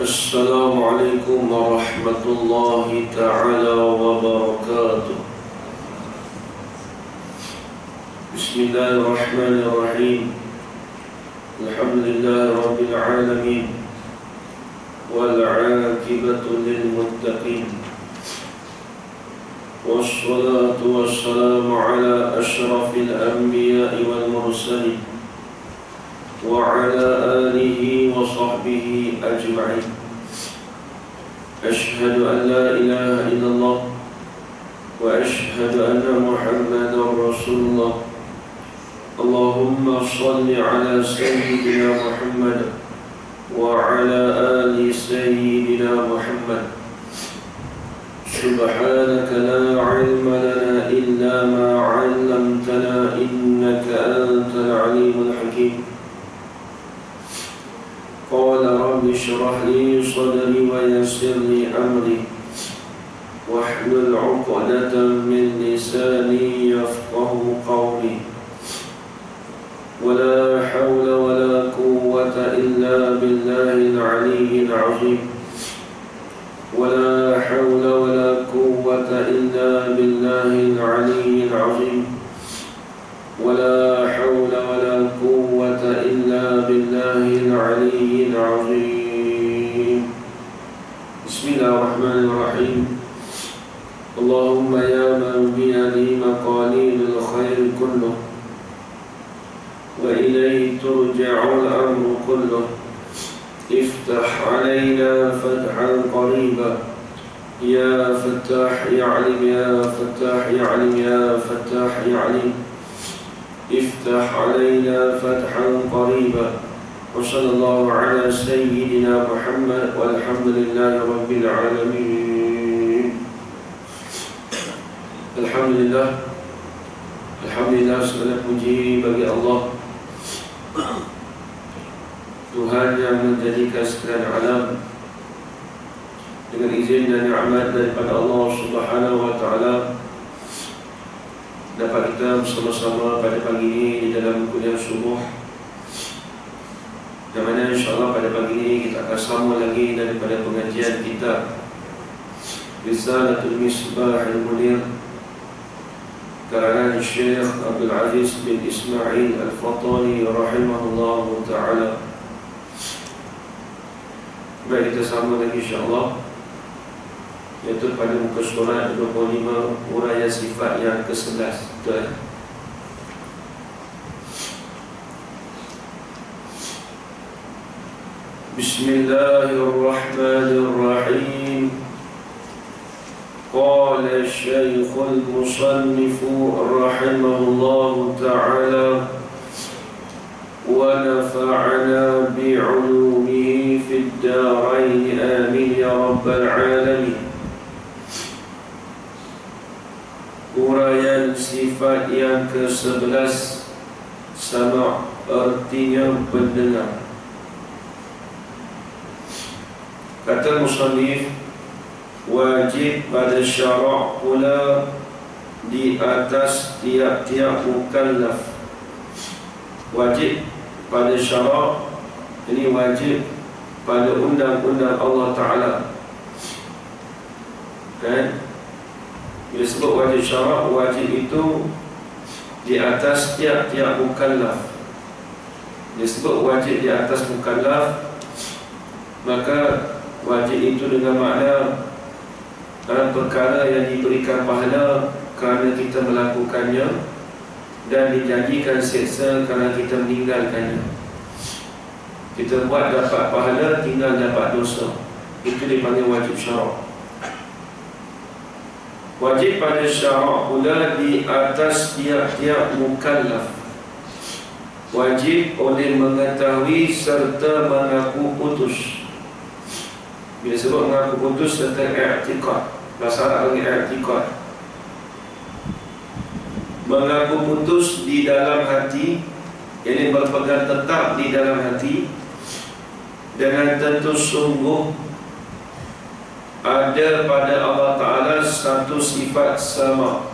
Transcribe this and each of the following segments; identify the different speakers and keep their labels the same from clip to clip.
Speaker 1: Assalamualaikum warahmatullahi ta'ala wabarakatuh. Bismillahirrahmanirrahim. Alhamdulillahi rabbil alamin. Wal 'aqibatu lil muttaqin. Wassalatu wassalamu ala asyrafil anbiya'i wal mursalin wa ala alihi wa sahbihi ajma'in. Ashhadu an la ilaha illallah wa ashhadu anna Muhammadan Rasulullah. Allahumma salli ala sayyidina Muhammad wa ala ali sayyidina Muhammad. Subhanaka la ilma lana illa ma 'allamtana innaka antal alimul hakim. Qala rabbi shrah li sadri wa yassir li amri wahlul 'uqdatam min lisani yafqahu qawli. Wala hawla wala quwwata illa billahil 'aliyyil 'azim. Wala hawla wala quwwata illa billahil 'aliyyil 'azim. ولا حول ولا قوة إلا بالله العلي العظيم. بسم الله الرحمن الرحيم. اللهم يا من بيده مقاليد الخير كله وإليه ترجع الأمر كله افتح علينا فتحا قريبا يا فتاح يعلم يا فتاح يعلم يا فتاح يعلم افتح علينا فتحا قريبا. وصلى الله على سيدنا محمد والحمد لله رب العالمين. Alhamdulillah, Alhamdulillah, segala puji bagi Allah, Tuhan yang menjadikan sekalian alam dengan izin dan nikmat daripada Allah Subhanahu wa taala. Dapat kita bersama-sama pada pagi ini di dalam kuliah subuh, yang mana insyaAllah pada pagi ini kita akan sambung lagi daripada pengajian kita Risalatul Misbah al-Munir karangan Syekh Abdul Aziz bin Ismail Al-Fatani rahimahullahu ta'ala. Baik, kita sambung lagi insyaAllah, iaitu pada muka surat 25, uraian sifat yang ke-11. Bismillahirrahmanirrahim. Qala Syekhul Musannifu rahimahullahu ta'ala wa nafa'ana bi'ulumihi fid darain amin ya rabbal alamin. Uraian sifat yang ke-11 sama artinya pendengar. Kata musannif, wajib pada syarak pula di atas tiap-tiap mukallaf. Wajib pada syarak, ini wajib pada undang-undang Allah Ta'ala, kan? Bila sebut wajib syarak, wajib itu di atas tiap-tiap mukallaf. Bila sebut wajib di atas mukallaf, maka wajib itu dengan makna perkara yang diberikan pahala kerana kita melakukannya dan dijanjikan seksa kerana kita meninggalkannya. Kita buat dapat pahala, tinggal dapat dosa. Itu dipanggil wajib syarak. Wajib pada syarak pula di atas tiap-tiap mukallaf. Wajib oleh mengetahui serta mengaku putus. Bila sebut mengaku putus, serta i'tiqad. Bahasa Arab panggil i'tiqad. Mengaku putus di dalam hati, yakni berpegang tetap di dalam hati dengan tentu sungguh ada pada Allah Ta'ala satu sifat sama.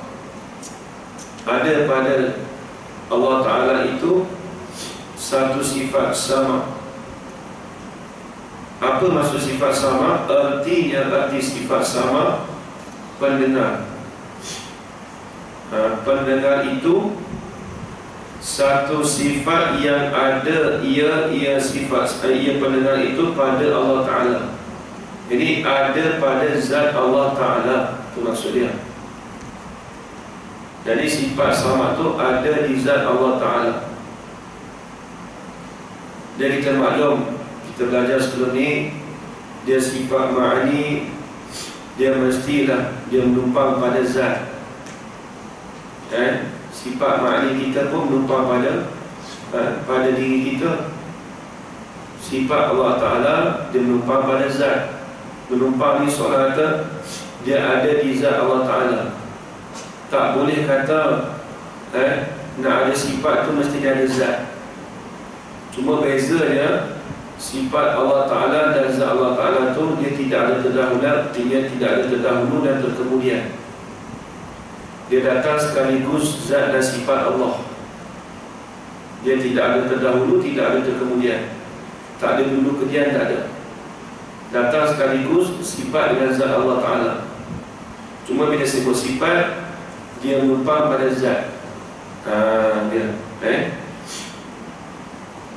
Speaker 1: Ada pada Allah Ta'ala itu satu sifat sama. Apa maksud sifat sama? Arti sifat sama pendengar. Pendengar itu satu sifat yang ada ia pendengar itu pada Allah Ta'ala. Jadi ada pada zat Allah Ta'ala, itu maksudnya. Jadi sifat sama tu ada di zat Allah Ta'ala. Jadi kita maklum, kita belajar sebelum ni, dia sifat ma'ani, dia mestilah dia menumpang pada zat. Sifat ma'ani kita pun menumpang pada diri kita. Sifat Allah Ta'ala dia menumpang pada zat. Menumpang ni soalan kata dia ada di zat Allah Ta'ala. Tak boleh kata nak ada sifat tu mesti dia ada zat. Cuma bezanya sifat Allah Ta'ala dan zat Allah Ta'ala tu dia tidak ada terdahulu, dia tidak ada terdahulu dan terkemudian. Dia datang sekaligus zat dan sifat Allah. Dia tidak ada terdahulu, tidak ada terkemudian. Tak ada dulu kemudian, tak ada. Datang sekaligus sifat dengan zat Allah Ta'ala. Cuma bila sebut sifat, dia menumpang pada zat. Dia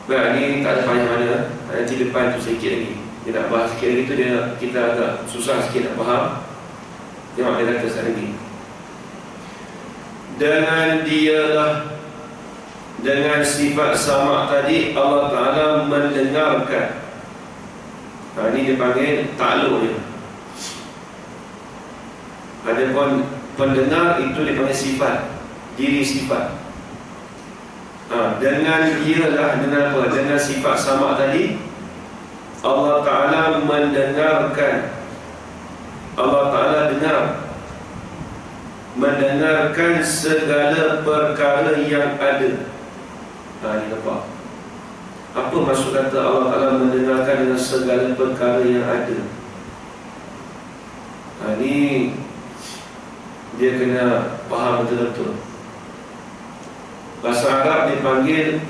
Speaker 1: baik, ni tak ada payah mana. Nanti depan tu sikit lagi dia nak bahas sikit lagi tu, kita agak susah sikit nak faham. Tengok dia kata sekali lagi, dengan dialah, dengan sifat sama tadi Allah Ta'ala mendengarkan. Ini dia panggil takluk dia. Adapun pendengar itu dia panggil sifat, diri sifat. Dengan dialah, dengan apa? Dengan sifat sama tadi Allah Ta'ala mendengarkan. Allah Ta'ala dengar, mendengarkan segala perkara yang ada. Ini nampak. Apa maksud kata Allah Ta'ala mendengarkan dengan segala perkara yang ada? Ini dia kena faham betul-betul. Bahasa Arab dipanggil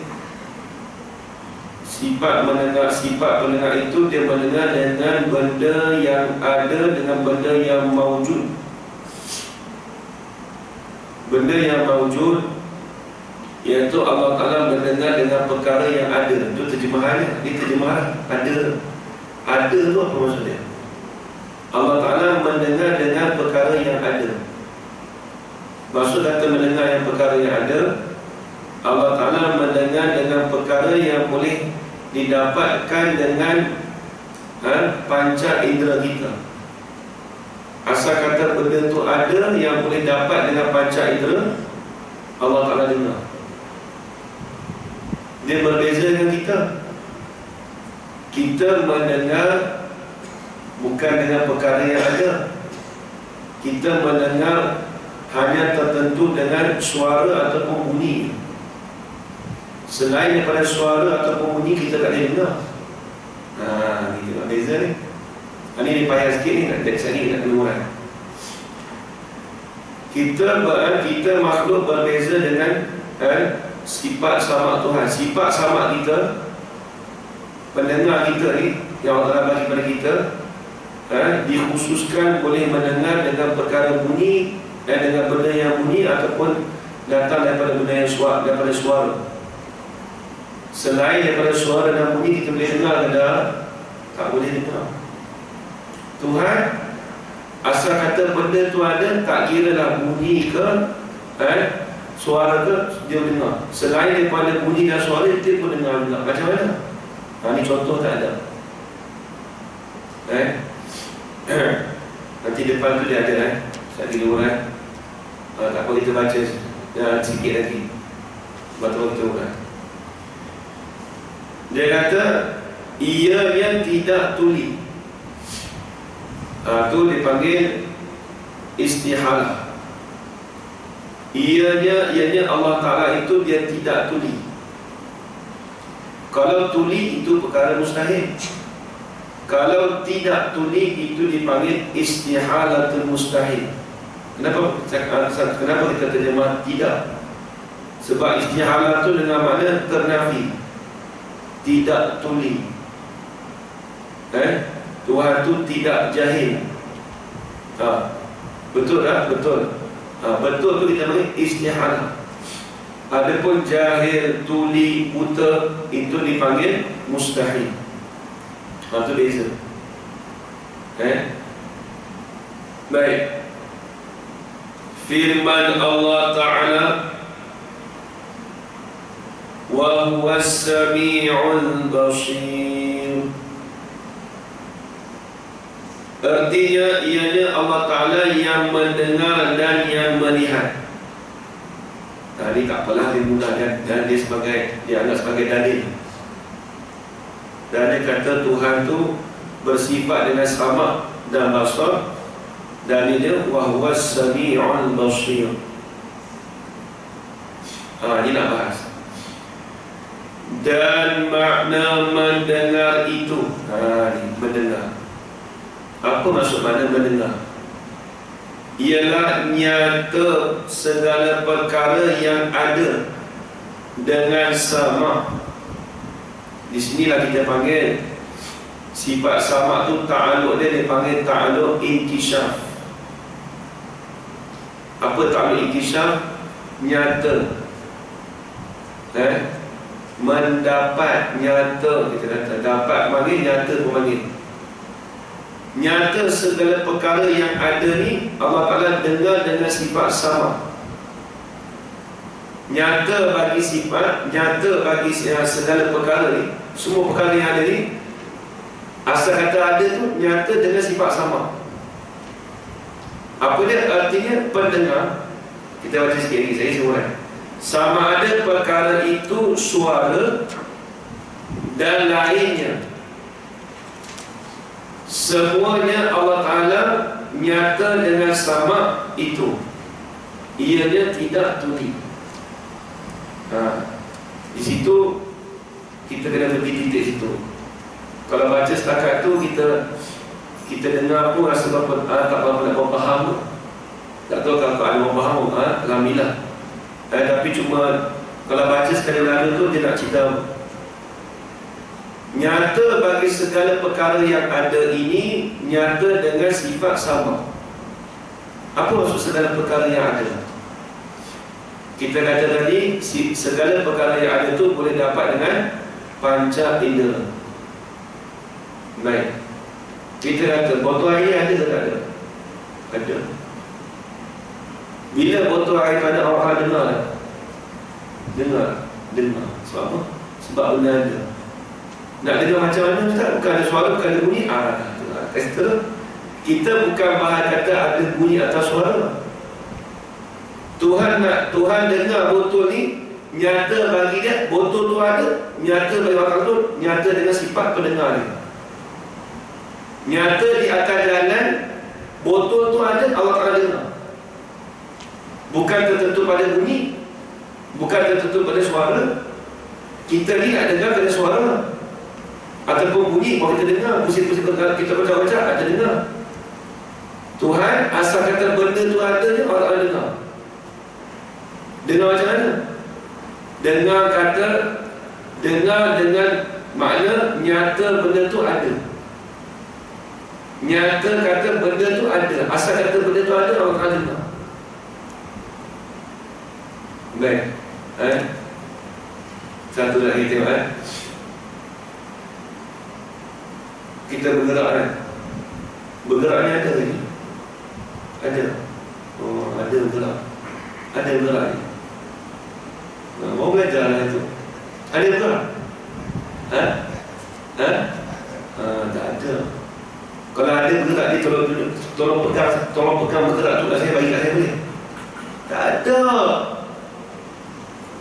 Speaker 1: sifat mendengar. Sifat pendengar itu dia mendengar dengan benda yang ada, dengan benda yang maujud. Benda yang maujud, iaitu Allah Ta'ala mendengar dengan perkara yang ada. Itu terjemahannya. Ini terjemahan ada. Ada tu apa maksudnya? Allah Ta'ala mendengar dengan perkara yang ada. Maksud kata mendengar yang perkara yang ada, Allah Ta'ala mendengar dengan perkara yang boleh didapatkan dengan panca indera kita. Asal kata benda tu ada yang boleh dapat dengan panca indera, Allah Ta'ala dengar. Dia berbeza dengan kita. Kita mendengar bukan dengan perkara yang ada. Kita mendengar hanya tertentu dengan suara ataupun bunyi. Selain daripada suara ataupun bunyi kita tak boleh dengar. Gitu lah beza ni. Ini dia payah sikit ni, nak dekat sini nak keluar. Kita makhluk berbeza dengan sifat sama Tuhan. Sifat sama kita, pendengar kita ni yang Allah bagi kepada kita, dikhususkan boleh mendengar dengan perkara bunyi dan dengan benda yang bunyi ataupun datang daripada benda yang daripada suara. Selain daripada suara dan bunyi kita boleh dengar ke tak boleh dengar. Tuhan asal kata benda tu ada, tak kira lah bunyi ke suara ke, dia dengar. Selain daripada bunyi dan suara, dia pun dengar juga. Macam mana? Ini contoh tak ada. Nanti depan tu dia ada saya di luar tak apa kita baca sikit lagi. Betul-betul kan. Dia kata ia yang tidak tuli. Tu dipanggil istihalah. Ianya Allah Ta'ala itu dia tidak tuli. Kalau tuli itu perkara mustahil. Kalau tidak tuli itu dipanggil istihalatul mustahil. Kenapa kita terjemah tidak? Sebab istihala tu dengan makna ternafi, tidak tuli. Tuhan tu tidak jahil. Betul tak? Betul. Betul tu kita panggil istihala. Adapun jahil, tuli, buta, itu dipanggil mustahil. Itu beza. Baik. Firman Allah Ta'ala, wa huwas sami'ul basir. Artinya ianya Allah Ta'ala yang mendengar dan yang melihat. Ini tak apalah dia menggunakan dan dia dianggap sebagai dalil. Dan dia kata Tuhan tu bersifat dengan sama dan basar. Dalilnya wa huwas sami'ul basir. Ini nak bahas. Dan makna mendengar itu, mendengar. Apa maksud makna mendengar? Ialah nyata segala perkara yang ada dengan sama. Di sinilah kita panggil sifat sama tu ta'aluk dia panggil ta'aluk inkishaf. Apa ta'aluk inkishaf? Nyata. Mendapat, nyata. Kita kata dapat panggil, nyata pun panggil. Nyata segala perkara yang ada ni Allah Ta'ala dengar dengan sifat sama. Nyata bagi sifat, nyata bagi segala perkara ni. Semua perkara yang ada ni, asal kata ada tu nyata dengan sifat sama. Apa dia? Artinya pendengar. Kita baca sikit lagi, saya ulang. Sama ada perkara itu suara dan lainnya, semuanya Allah Ta'ala nyata dengan sama itu. Ianya tidak tuli. Di situ kita kena pergi titik situ. Kalau baca setakat tu kita dengar pun rasa tak berapa nak faham. Tak tahu kalau ada orang faham, alhamdulillah. Tapi cuma kalau baca sekali lalu tu dia nak cerita nyata bagi segala perkara yang ada ini, nyata dengan sifat sama. Apa maksud segala perkara yang ada? Kita kata tadi segala perkara yang ada tu boleh dapat dengan panca indera. Baik. Kita kata botol air ada ke tak ada? Ada. Bila botol air tu ada, awak dengar tak? Dengar. Sebab apa? Sebab benda ada. Nak dengar macam mana Ustaz? Bukan ada suara, bukan ada bunyi. Tester. Kita bukan bahas kata ada bunyi atau suara. Tuhan dengar botol ni, nyata bagi dia botol tu ada, nyata bagi orang tu, nyata dengan sifat pendengar dia. Nyata di atas jalan, botol tu ada, Allah Ta'ala dengar. Bukan tertentu pada bunyi, bukan tertentu pada suara. Kita ni nak dengar pada suara ataupun bunyi, baru kita dengar. Pusing-pusing kita baca-baca, ada dengar. Tuhan asal kata benda tu ada je, Allah Ta'ala dengar. Dengar macam mana? Dengar dengan makna nyata benda tu ada. Nyata kata benda tu ada. Asal kata benda tu ada, Allah Ta'ala dengar. Baik. Satu lagi tengok. Kita bergerak kan? Bergerak ni ada lagi? Ada. Oh, ada bergerak. Ada bergerak ni. Mau belajar lah itu. Ada bergerak? Tak ada. Kalau ada bergerak ni, tolong pegang bergerak tu kat saya, bagi kat saya boleh? Tak ada.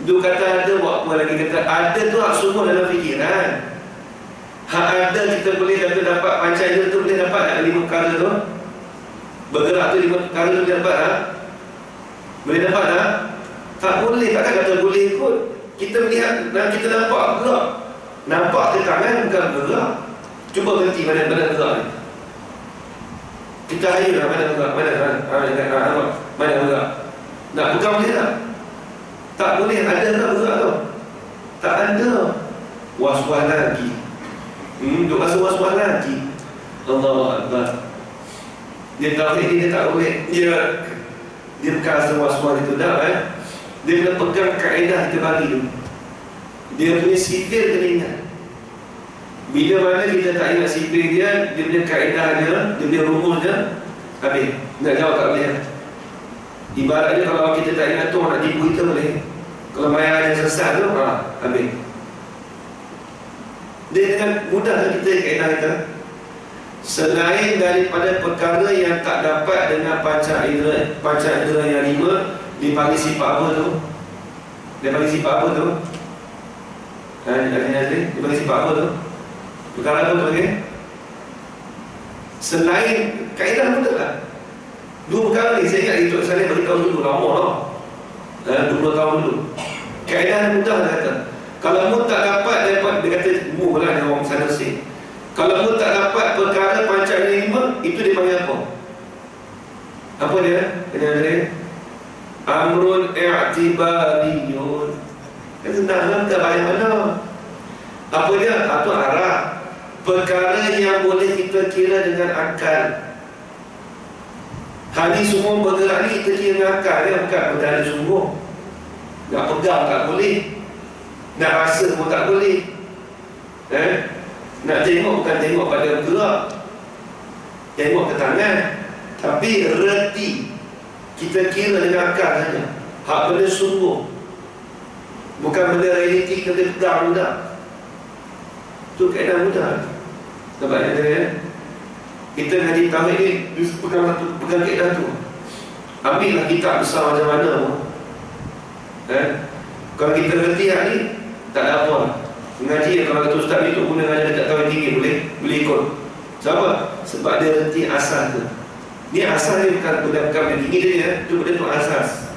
Speaker 1: Dia kata ada, buat apa lagi? Kata ada tu hak semua dalam fikiran. Hak ada kita boleh kata dapat panca indera tu, boleh dapat tak 5 perkara tu? Bergerak tu 5 perkara tu boleh dapat tak? Boleh dapat tak? Tak boleh, takkan kata boleh kot. Kita melihat dan kita nampak gerak. Nampak ke tangan bukan bergerak. Cuba berhenti mana gerak ni. Kita hayal lah mana gerak, mana bergerak. Nak pegang boleh tak? Tak boleh ada tak bergerak tu. Tak ada. Was-was lagi. Duk rasa was-was lagi. Allahu Akbar. Dia tauhid ni dia tak boleh. Dia bukan rasa was-was itu dah Dia kena pegang kaedah kita bagi tu. Dia punya sipir kena ingat. Bila mana kita tak ingat sipir dia, dia punya kaedah dia punya rumus dia, habis. Nak jawab tak boleh. Ibaratnya kalau kita tak ingat tu, nak tipu kita boleh. Kalau mayar dia sesat tu, habis. Dia dengan mudah kita kaedah kita. Selain daripada perkara yang tak dapat dengan panca indera yang 5, dipanggil sifat apa tu? Dia panggil sifat apa tu? Dia panggil sifat apa tu? Perkara apa tu panggil? Selain kaedah mudah lah. Dua perkara ni saya ingat Datuk Saleh beritahu dulu, lama lah, 20 tahun dulu. Kaedah mudah dia kata. Kalau mu tak dapat dia kata mu lah, dia orang sana sini. Kalau mu tak dapat perkara panca indera 5, itu dia panggil apa? Apa dia? Dia amrun i'tibariyun. Kan senang lah, tak payah mana. Apa dia? Apa arah? Perkara yang boleh kita kira dengan akal. Hadis semua bergerak ni kita kira dengan akal dia, bukan berdalil sungguh. Nak pegang tak boleh, nak rasa pun tak boleh. Nak tengok bukan tengok pada gerak, tengok ke tangan. Tapi reti kita kira dengan akal saja. Hak benda sungguh, bukan benda realiti kita pegang mudah. Itu kaedah mudah. Nampak dia kita ngaji tauhid ni pegang kaedah tu. Ambillah kitab besar macam mana pun. Kalau kita reti hak ni, tak ada apa. Mengaji kalau kata ustaz ni tu guna ngaji dekat tauhid tinggi, boleh ikut. Sebab sebab dia reti asas tu. Ni asas dia bukan benda tinggi dia, tu benda tu asas.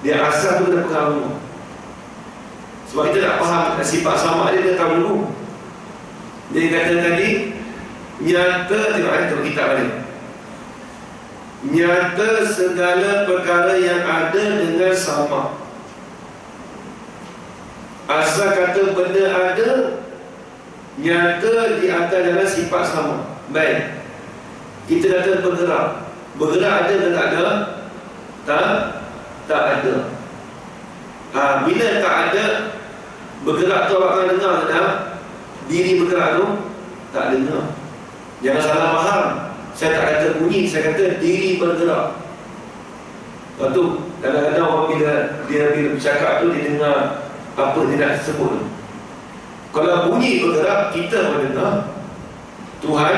Speaker 1: Dia asas tu kena pegang dulu. Sebab kita nak faham sifat sama dia tahu dulu. Dia kata tadi, nyata, tengok kitab balik. Nyata segala perkara yang ada dengan sama. Asal kata benda ada, nyata di atas jalan sifat sama. Baik, kita kata bergerak. Bergerak ada ke tak ada? Tak ada. Bila tak ada, bergerak tu awak akan dengar ke tak? Diri bergerak tu tak dengar. Jangan salah faham. Saya tak kata bunyi, saya kata diri bergerak. Lepas tu kadang-kadang orang bila bercakap tu, dia dengar apa dia nak sebut tu. Kalau bunyi bergerak, kita pun dengar. Tuhan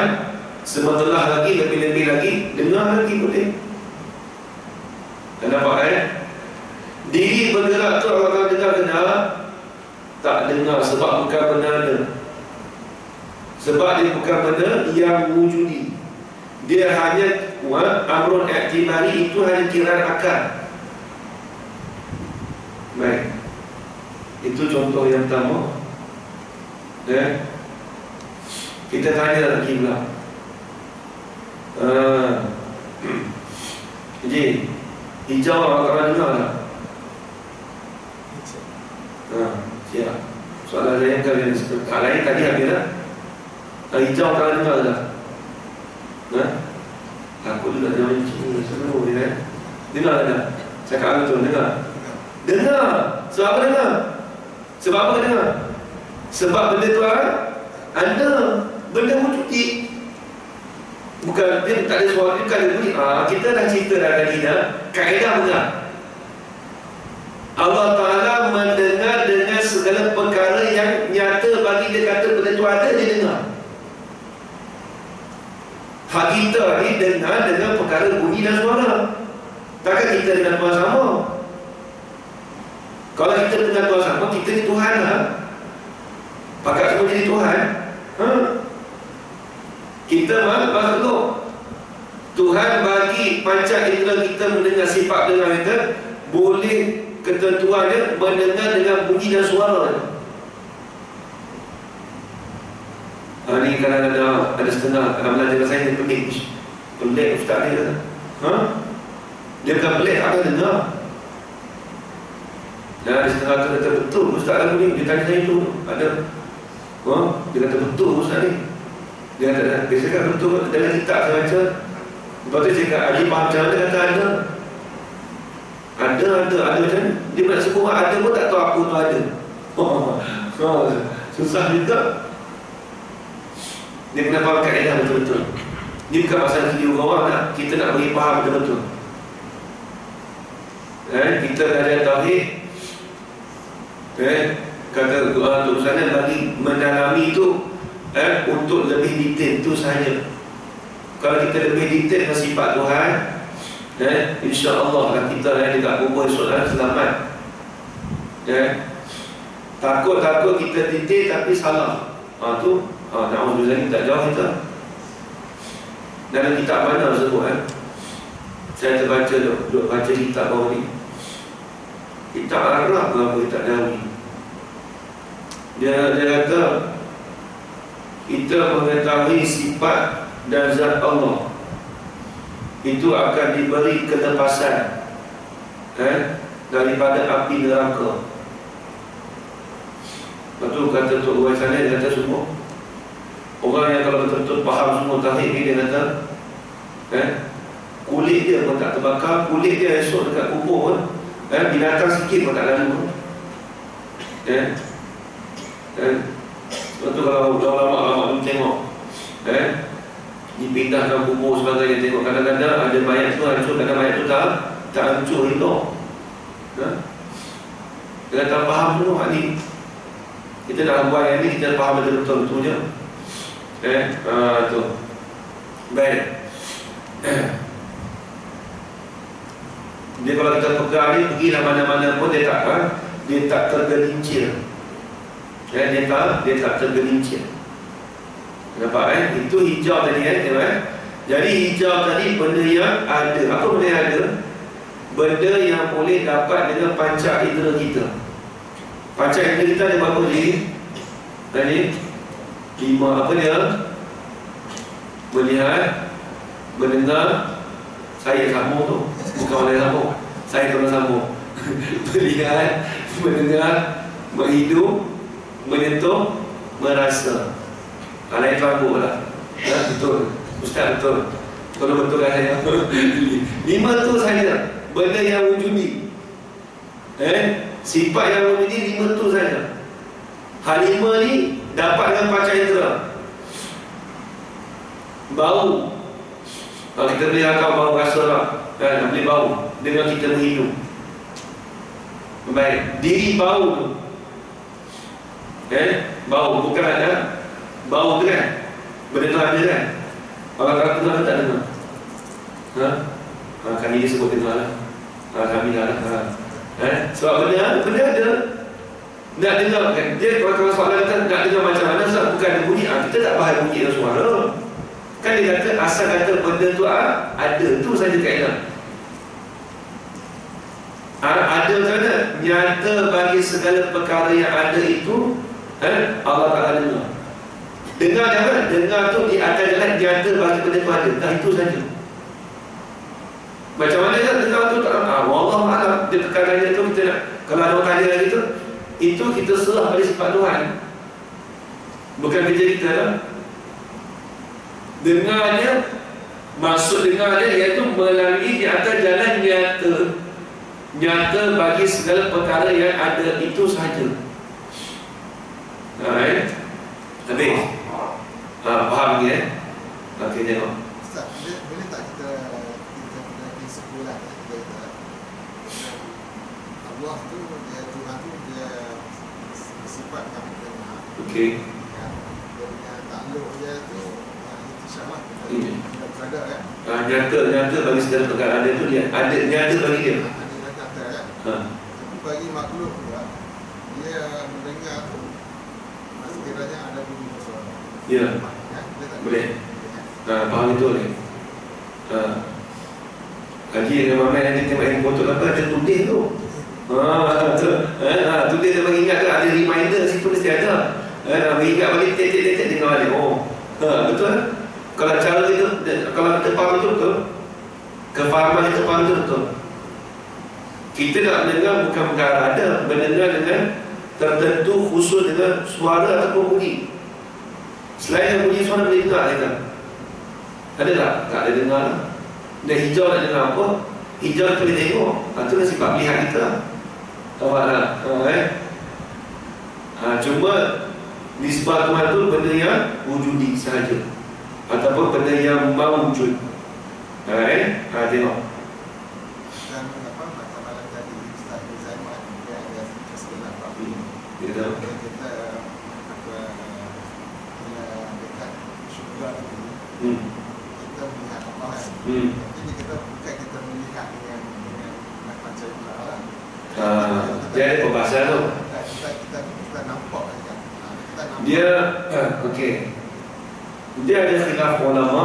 Speaker 1: sebelah lagi, lebih-lebih lagi, dengar lagi boleh. Dan nampak diri bergerak tu orang akan dengar ke tak? Tak dengar sebab bukan benda ada. Sebab dia bukan benda yang wujudi. Dia hanya amrun i'tibari, itu hanya kiraan akal. Baik, itu contoh yang pertama. Kita tanya lagi pula. Jadi hijau orang dengar tak? Siap. Soalan saya kalian lain tadi habis dah. Hijau kalian dengar tak? Aku juga jangan cakap seluruh dia. Dengar tak? Cakap betul, dengar. Dengar. Sebab apa dengar? Sebab apa dengar? Sebab benda tu ada. Benda wujudi. Bukan, dia tak ada suara, dia bukan ada bunyi. Kita dah cerita dah tadi dah. Kaedah benar. Allah Ta'ala mendengar dengan segala perkara yang nyata bagi dia kata benda tu ada, dia dengar. Hak kita ni dengar dengan perkara bunyi dan suara. Takkan kita dengan Tuhan sama? Kalau kita dengan Tuhan sama, kita ni Tuhan lah. Pakat semua jadi Tuhan. Kita makhluk. Tuhan bagi panca indera kita mendengar sifat dengar kita, boleh ketentuannya mendengar dengan bunyi dan suara. Ni kadang-kadang ada setengah kadang belajar saya dia pelik ustaz ni kata. Dia bukan pelik, tak ada dengar. Dan setengah tu kata betul Ustaz lagu ni. Dia tanya saya tu ada. Dia kata betul Ustaz ni. Dia kata, dia cakap betul dalam kitab saya baca. Lepas tu dia cakap, Haji faham macam mana? Dia kata ada. Ada macam ni. Dia nak sebut ada pun tak tahu apa tu ada. Susah juga. Dia kena faham kaedah betul-betul. Ini bukan pasal video orang nak. Kita nak bagi faham betul-betul. Kita ada tauhid. Kata Tuk sana bagi mendalami tu untuk lebih detail tu sahaja. Kalau kita lebih detail dengan sifat Tuhan, insya-Allah lah kita yang dekat kubur esok selamat. Takut kita detail tapi salah. Na'udzubillah tak jauh kita. Dalam kitab mana sebut saya terbaca duk baca kitab baru ni. Kitab Arab ke apa, kitab Nawawi. Dia kata kita mengetahui sifat dan zat Allah itu akan diberi kelepasan daripada api neraka. Lepas tu kata Tok Luai sana, dia kata semua orang yang kalau betul-betul faham semua tauhid ni, dia kata kulit dia pun tak terbakar. Kulit dia esok dekat kubur pun binatang sikit pun tak lalu. Sebab tu kalau ulama-ulama tengok dipindahkan kubur sebagainya, tengok kadang-kadang ada mayat tu hancur, kadang mayat tu tak hancur hidup. Kita tak faham dulu hak ni. Kita nak buat yang ni, kita faham betul-betul tu je. Tu baik. Dia kalau kita pegang ni, pergilah mana-mana pun dia tak tergelincir. Dia tak tergelincir. Nampak Itu hijau tadi Jadi hijau tadi benda yang ada. Apa benda yang ada? Benda yang boleh dapat dengan panca indera kita. Panca indera kita ada berapa je? Tadi 5 apa dia? Melihat, mendengar. Saya sambung tu, bukan orang sambung. Saya orang sambung. Melihat, mendengar, menghidup, menyentuh, merasa. Lain sambung lah. Betul Ustaz, betul. Kalau betul kan saya 5 tu saja. Benda yang wujudi, sifat yang wujudi 5 tu saja. Hal 5 ni dapat dengan panca indera. Bau, kalau kita boleh akal bau rasa lah, boleh bau dengan kita berhidup. Baik, diri bau tu bau, bukan bau tu kan, benda tu ada kan. Orang kata dengar tak dengar? Kami dia sebut dengar lah. Kami dah lah. Sebab benda ada. Nak dengar kan? Dia kalau soalan kata nak dengar macam mana, sebab bukan ada bunyi. Kita tak faham bunyi dan suara. Kan dia kata asal kata benda tu ada, tu saja kaedah. Ada macam mana? Nyata bagi segala perkara yang ada itu Allah Ta'ala dengar. Dengar jangan, dengar tu di atas jalan nyata bagi benda tu ada. Dah itu saja. Macam mana kan dengar tu tak Wallahualam. Dia perkara tu kita nak, kalau ada orang tanya lagi tu, itu kita serah pada sifat Tuhan, bukan kerja kita lah. Dengarnya, maksud dengarnya iaitu melalui di atas jalan nyata bagi segala perkara yang ada, itu sahaja. Habis faham ni Okey, tengok
Speaker 2: Ustaz, boleh tak kita bagi sebulan Allah tu, dia Tuhan tu, dia sifat kami dengar.
Speaker 1: Okey.
Speaker 2: Dia punya takluk dia tu itu sama kita berada
Speaker 1: nyata bagi segala perkara ada tu, dia ada nyata bagi dia.
Speaker 2: Ada kata tapi bagi makhluk pula, dia mendengar tu sekiranya ada bunyi suara.
Speaker 1: Ya. Boleh. Faham betul ni. Haji dengan Mamat nanti tengok yang foto apa, ada tulis tu. Tulis dia bagi ingat ke, ada reminder situ mesti ada. Bagi ingat bagi tek dengar balik. Betul. Kalau cara itu, kalau kita faham betul, kefahaman kita faham betul. Kita nak mendengar bukan perkara ada, mendengar dengan tertentu, khusus dengan suara ataupun bunyi. Selain bunyi suara boleh dengar kita. Ada tak? Tak ada dengar. Dan hijau nak dengar apa? Hijau kita boleh tengok. Itu lah sifat melihat kita. Nampak tak? Cuma nisbah Tuhan tu benda yang wujudi sahaja, ataupun benda yang mawujud. Tengok.
Speaker 2: Dan apa masalah tadi Ustaz Zaiman dia ada kesalahan apa?
Speaker 1: Kita
Speaker 2: Kita apa bila dekat syurga itu kita melihat Allah kan. Jadi kita bukan kita melihat dengan macam pula lah.
Speaker 1: Dia ada perbahasan tu.
Speaker 2: Kita nampak kan. Kita nampak.
Speaker 1: Dia okey. Dia ada khilaf ulama.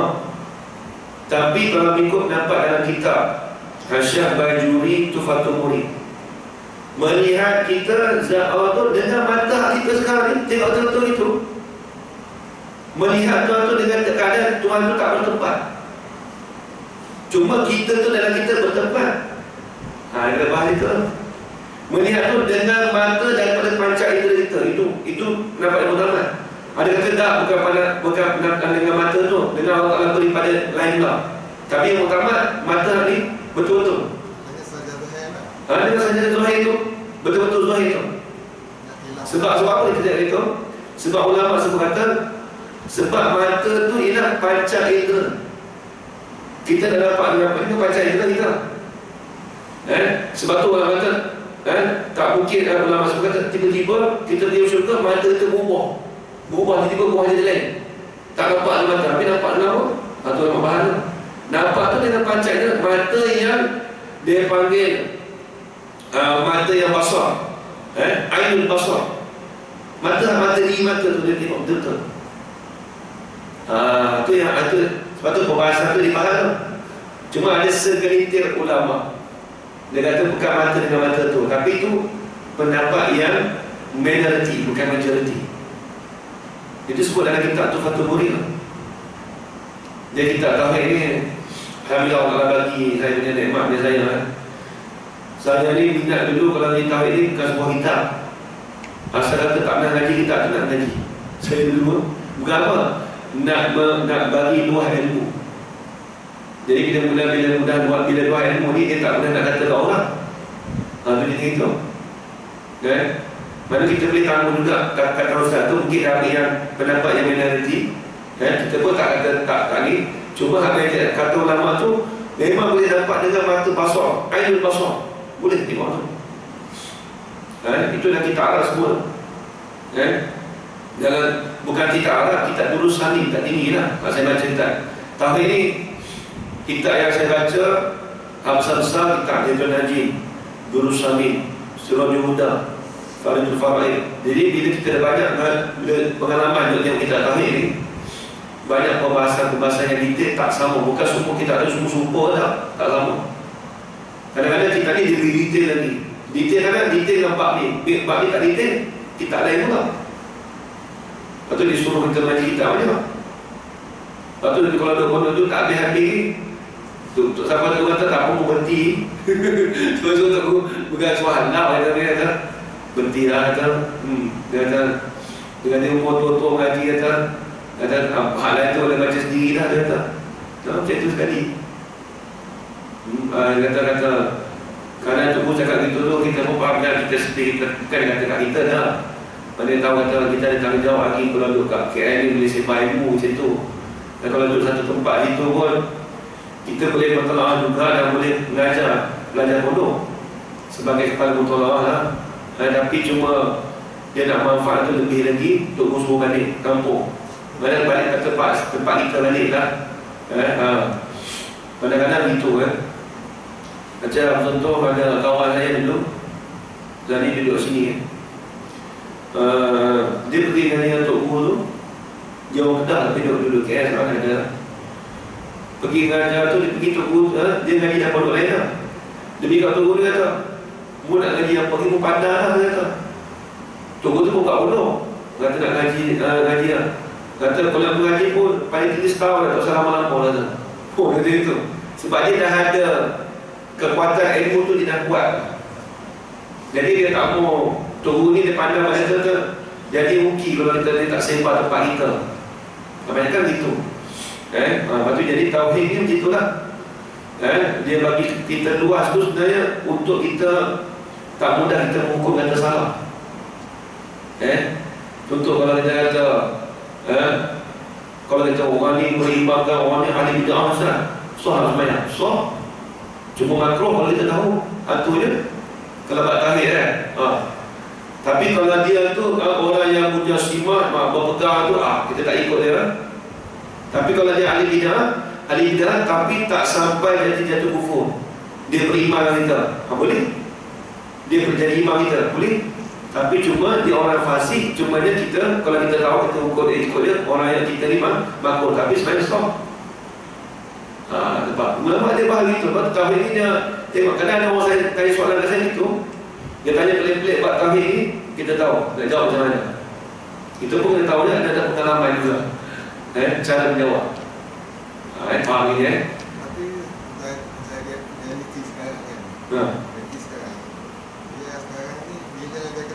Speaker 1: Tapi kalau ikut nampak dalam kitab Hasyah Bajuri Tufatul Murid, melihat kita zat Allah tu dengan mata kita sekarang ni, tengok betul-betul itu. Melihat Tuhan tu dengan keadaan Tuhan tu tak bertempat. Cuma kita tu dalam kita bertempat. Ada bahasa itu. Melihat tu dengan mata daripada panca indera kita. Itu nampak yang utama. Ada kata tak, bukan dengan mata tu, dengan Allah Ta'ala beri pada lain pula. Tapi yang utama mata ni betul-betul.
Speaker 2: Hanya saja zahir lah.
Speaker 1: Dengan saja zahir tu, betul-betul zahir tu. Sebab apa dia kata itu? Sebab ulama sebut kata, sebab mata tu ialah panca indera. Kita dah dapat dengan itu panca indera kita. Sebab tu orang kata, tak mungkin ulama sebut kata tiba-tiba kita pergi syurga, mata kita berubah tiba-tiba berubah jadi lain. Tak nampak dengan mata, tapi nampak dengan apa? Itu memang bahaya. Nampak tu dengan panca indera, mata yang dia panggil mata yang basar, ainul basar. Mata diri mata tu dia tengok betul-betul. Itu yang ada. Sebab tu perbahasan tu dipaham. Cuma ada segelintir ulama dia kata bukan mata dengan mata tu, tapi itu pendapat yang minority, bukan majority. Itu sebut dalam kitab Tufatul Murid. Dia kitab tauhid ni, alhamdulillah Allah bagi saya punya nikmat dia saya. Saya ni minat dulu kalau ni tauhid ni bukan sebuah kitab. Asal kata tak pernah ngaji kitab tu nak ngaji. Saya dulu bukan apa, nak bagi luah ilmu. Jadi bila luah ilmu ni dia tak pernah nak kata ke orang. Itu dia gitu. Mana kita boleh tanggung juga kata Ustaz tu mungkin ada yang pendapat yang minoriti. Kita pun tak kata tak ni. Cuma kata ulama tu memang boleh dapat dengan mata basar, ainul basar. Boleh tengok tu. Itu dah kita arah semua. Jangan bukan kita arah, kita Durus Salim tak tinggi lah. Saya baca kitab tauhid ni, kitab yang saya baca besar-besar kitab Jazul Najib, Durus Salim, Sirajul Huda, Faridul Faraid. Jadi bila kita dah banyak pengalaman yang kita tauhid ni, banyak pembahasan yang detail tak sama. Bukan semua kita ada sumpah tak sama. Kadang-kadang kita ni lebih detail lagi. Detail kadang detail dengan bab ni tak detail, kita lain pula. Lepas tu dia suruh kita ngaji kitab macam mana. Lepas tu kalau ada pondok tu tak habis-habis tu sahabat tu kata tak mau berhenti. Terus tu bukan suara dia kata berhenti lah kata. Dia kata dengan dia umur tua-tua ngaji kata hal lain tu boleh baca sendiri lah dia kata. Macam tu sekali. Dia kata kerana tu pun cakap gitu tu kita pun faham kita sendiri, bukan kata kat kita dah. Mana tahu kata kita ada tanggungjawab lagi kalau duduk kat KL ni boleh sebar ilmu macam tu. Dan kalau duduk satu tempat situ pun kita boleh bertolak juga dan boleh belajar pondok sebagai kepala mutola'ah lah. Tapi cuma dia nak manfaat tu lebih lagi untuk musuh balik kampung. Mana balik ke tempat kita balik lah. Kadang-kadang gitu macam contoh ada kawan saya dulu Zani duduk sini dia pergi dengan Tok Guru tu jauh Kedah tapi duduk KL sekarang ada pergi ngajar tu, dia pergi Tok Guru dia ngaji dah pondok lain lah. Dia pergi kat Tok Guru dia kata mu nak ngaji apa, pergi mu pandang lah dia kata. Tok Guru tu pun kat pondok kata nak ngaji lah. Kata kalau mengaji pun paling tinggi setahun dah tak usah lama-lama lah. Kata itu sebab dia dah ada kekuatan ilmu tu dia dah kuat. Jadi dia tak mau tunggu ni dia pandang pada kita jadi rugi kalau kita dia tak sembah tempat kita. Kebanyakan gitu. Lepas tu jadi tauhid ni begitulah. Dia bagi kita luas tu sebenarnya untuk kita tak mudah kita mengukur kata salah. Contoh kalau kita kata kalau kita orang ni beribadah, orang ni ahli bid'ah Ustaz, sah semayang, sah. Cuma makruh kalau kita tahu, tu je. Kalau buat tahir tapi kalau dia tu orang yang mujassimah, berpegang tu, kita tak ikut dia. Tapi kalau dia ahli bid'ah tapi tak sampai jadi jatuh kufur, dia beriman dengan kita, boleh. Dia menjadi imam kita, boleh. Tapi cuma dia orang fasik, cuma dia kita, kalau kita tahu kita ukur dia, ikut dia, orang yang kita terima makruh, tapi sebenarnya stop. Nampak? Ulama dia bahagi tu. Sebab tauhid ni dia tengok, kadang ada orang saya tanya soalan kat saya gitu, dia tanya pelik-pelik buat tauhid ni, kita tahu nak jawab macam mana. Kita pun kena tahu dia ada pengalaman juga cara menjawab. Faham ni
Speaker 2: Tapi saya lihat realiti sekarang kan. Realiti sekarang dia sekarang ni bila dia kata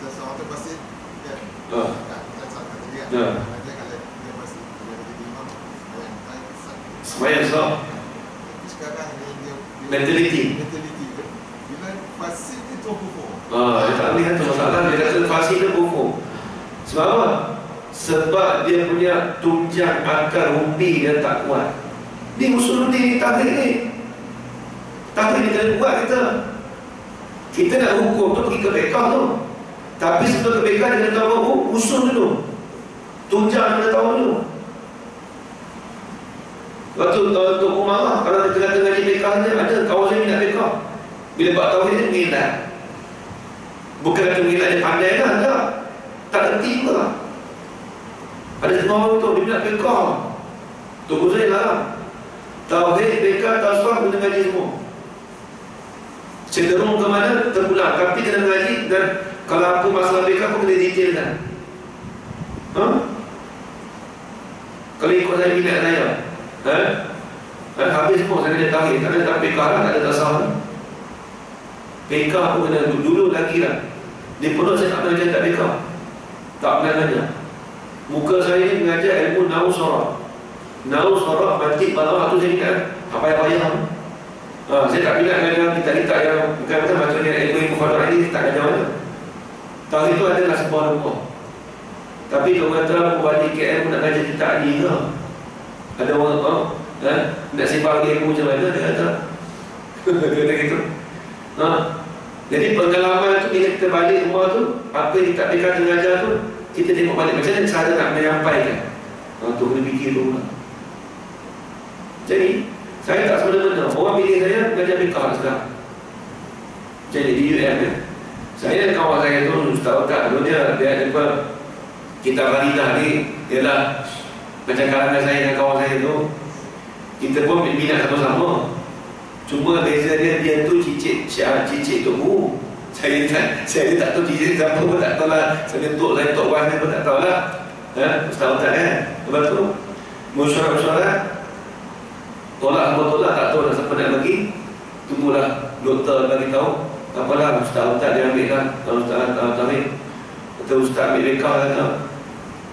Speaker 2: seseorang tu pasti kan, tak salah dia kan. Dia kalau dia pasti dia jadi imam
Speaker 1: semayang sah.
Speaker 2: Tapi sekarang dia
Speaker 1: mentaliti
Speaker 2: bila fasik itu kufur.
Speaker 1: Dia tak boleh kata masalah. Dia kata fasik itu kufur. Sebab apa? Sebab dia punya tunjang akar umbi dia tak kuat. Dia usul ni tauhid ni. Tauhid ni kena kuat kita. Kita nak hukum tu pergi ke fiqh tu. Tapi sebelum ke fiqh dia kena tahu usul dulu. Tunjang kena tahu dulu. Waktu untuk Umar, kalau kita kata ngaji fiqh dia, ada kawan saya minat fiqh. Bila buat tauhid dia minat. Bukan kata minat dia pandai kan, tak erti pula. Ada setengah orang tu dia minat fiqh. Tunggu saya lah. Tauhid, fiqh, tasawuf kena ngaji semua. Cenderung ke mana terpulang, tapi kena ngaji. Dan kalau apa masalah fiqh pun kena detailkan. Kalau ikut saya minat saya, habis semua saya kena tauhid. Tak ada tak fiqh lah, tak ada tasawuf. Fiqh pun kena dulu lagi lah. Di pondok saya tak pernah ajar tak fiqh. Tak pernah ajar. Muka saya ni mengajar ilmu Nahwu Sharaf. Nahwu Sharaf batik balawah tu saya ingat apa yang payah. Saya tak minat dengan kitab-kitab yang bukan macam macamnya ilmu mufadah ini, tak ajar mana. Tauhid itu adalah sebuah rumah. Tapi kalau kata aku balik KL pun nak ngajar kitab ni ke? Ada orang nak sembang lagi ilmu macam mana, dia kata. Dia kata gitu. Jadi pengalaman tu bila kita balik rumah tu, apa yang kita berikan mengajar tu, kita tengok balik macam mana cara nak menyampaikan. Tu kena fikir dulu lah. Jadi saya tak sebenarnya orang pilih saya mengajar fiqh sekarang. Jadi di UM saya kawan saya tu Ustaz Otak dulu dia ada apa, kitab Faridah ni ialah macam kalangan saya dan kawan saya tu, kita pun minat sama-sama. Cuma beza dia tu cicit tu guru. Saya tak tahu cicit siapa pun tak tahu lah. Saya tok warna pun tak tahu lah. Ustaz Otak lepas tu musyawarah tolak tak tahu dah siapa nak bagi. Tunggulah doktor bagi tahu. Apalah Ustaz Otak dia ambil kan. Ustaz Tariq kata Ustaz ambil bekal kata.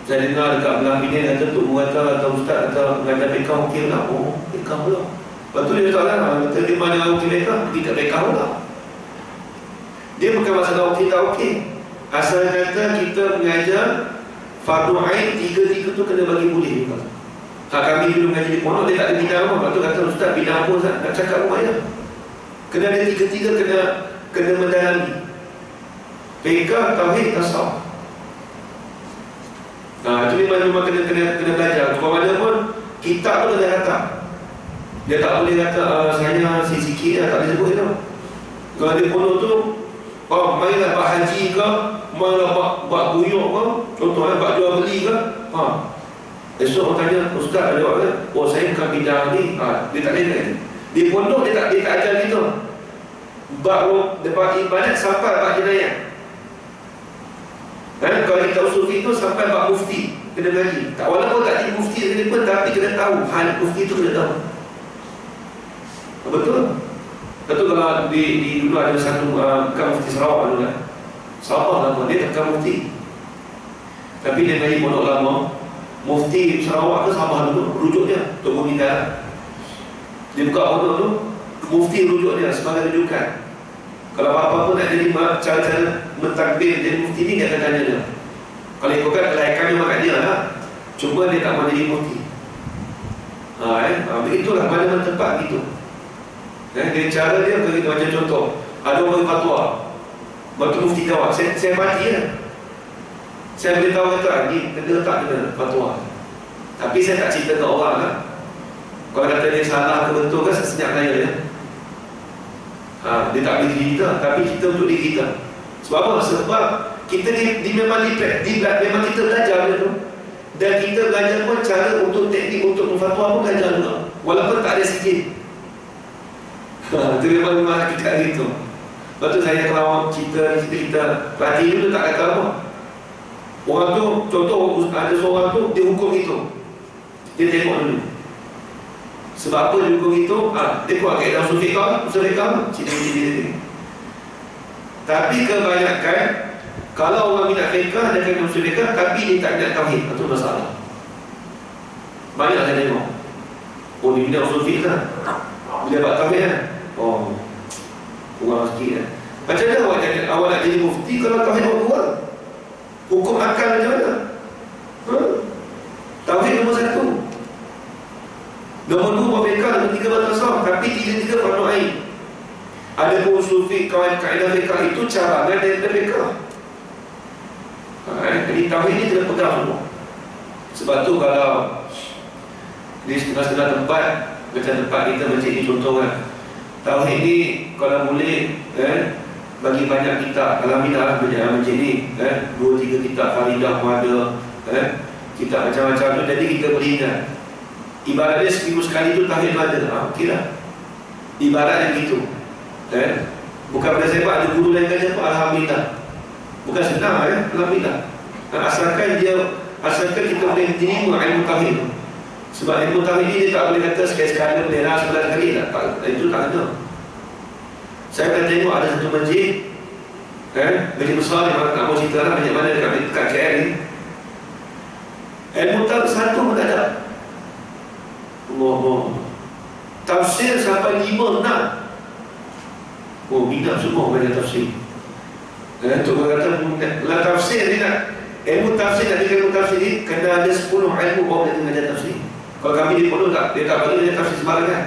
Speaker 1: Saya dengar dekat belah bini kata tu kata atau Ustaz kata mengajar bekal okey lah. Bekal pula. Lepas tu dia kata lah, kita mana okey bekal, pergi kat bekal pula. Dia bukan masalah okey tak okey. Asal kata kita mengajar fardu ain, tiga-tiga tu kena bagi boleh juga. Kami dulu mengaji di pondok, dia tak ada bidang apa. Lepas tu kata Ustaz bidang apa Ustaz? Nak cakap rumah je. Kena ada tiga-tiga, kena mendalami. Fiqh, tauhid, tasawuf. Itu memang kena belajar. Kalau mana pun kitab tu kena datang. Dia tak boleh kata saya sikit lah, tak boleh sebut itu. Kalau dia pondok tu, mainlah buat haji ke, mainlah buat buyuk ke, contohnya buat jual beli ke. Esok orang tanya, Ustaz ada jawab kan? Saya bukan bidang ni. Dia tak boleh. Di pondok dia tak ajar gitu. Bab ibadat sampai bab jenayah. Kalau kita usul itu sampai bab mufti kena ngaji. Tak walaupun tak jadi mufti kena pun, tapi kena tahu hal mufti itu kena tahu. Betul? Betul kalau di dulu ada satu bukan mufti Sarawak dulu kan. Sabah lama dia bukan mufti. Tapi dia dari pondok lama. Mufti Sarawak ke Sabah dulu rujuk dia Tok Bumi Darat. Dia buka pondok tu, mufti rujuk dia sebagai rujukan. Kalau apa-apa pun nak jadi cara-cara mentadbir jadi mufti ni dia akan tanya dia. Kalau ikutkan kelaikannya makan dia lah. Cuma dia tak mahu jadi mufti. Begitulah mana-mana tempat gitu. Dia cara dia begitu. Macam contoh, ada orang fatwa batu mufti jawab, saya mati lah. Saya beritahu kata ni kena tak kena fatwa. Tapi saya tak cerita ke orang lah. Kalau kata dia salah ke betul kan, saya senyap tanya dia. Dia tak boleh diri kita, tapi kita untuk diri kita. Sebab apa? Sebab kita memang memang kita belajar dia tu. Dan kita belajar pun cara untuk teknik untuk memfatwa pun belajar juga. Walaupun tak ada sikit. Itu memang hakikat itu. Lepas tu saya kalau cerita pelatih tu tak kata apa. Orang tu, contoh ada seorang tu, dia hukum itu. Dia tengok dulu. Sebab apa dia hukum itu? Dia buat kaedah usul fiqah, ciri-ciri. Tapi kebanyakan, kalau orang minat fiqah, dia akan usul fiqah, tapi dia tak minat tauhid. Itu masalah. Banyak saya tengok. Oh, dia minat usul fiqah. Bila dapat tauhid kan? Oh, kurang sikit kan? Macam mana awak nak jadi mufti kalau tauhid awak kurang? Hukum akal macam mana? Tauhid nombor 1. Nombor 2 fiqah, nombor 3 bertasawuf. Tapi 3 fardu ain. Ada pun usul fiqah, kaedah fiqah itu carangan daripada fiqah. Jadi tauhid ni kena pegang semua. Sebab tu kalau di setengah-setengah tempat, macam tempat kita macam ni contoh kan, tauhid ni kalau boleh bagi banyak kitab. Alhamdulillah macam ni 2-3 kitab Faridah pun ada, kitab macam-macam tu. Jadi kita boleh ingat. Ibaratnya seminggu sekali tu tauhid tu ada. Okey lah. Ibaratnya gitu. Bukan pada sebab ada guru lain kata apa, alhamdulillah. Bukan senang alhamdulillah. Asalkan kita boleh terima ilmu tauhid tu. Sebab ilmu tauhid ni dia tak boleh kata sekali-sekala boleh lah 9 kali tak. Itu tak ada. Saya akan tengok ada satu masjid masjid besar yang tak mahu cerita lah banyak mana dekat KL ni. Ilmu tauhid satu pun tak ada. Allah. Tafsir sampai 5-6. Oh, minat semua baca tafsir. Untuk kata lah tafsir ni nak ilmu tafsir, nak dengar ilmu tafsir ni kena ada 10 ilmu baru dia mengajar tafsir. Kalau kami di pondok tak, dia tak boleh tafsir sembarangan.